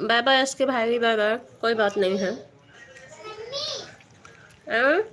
बाय बाय इसके भाई, बाय बाय, कोई बात नहीं है। मम्मी हाँ?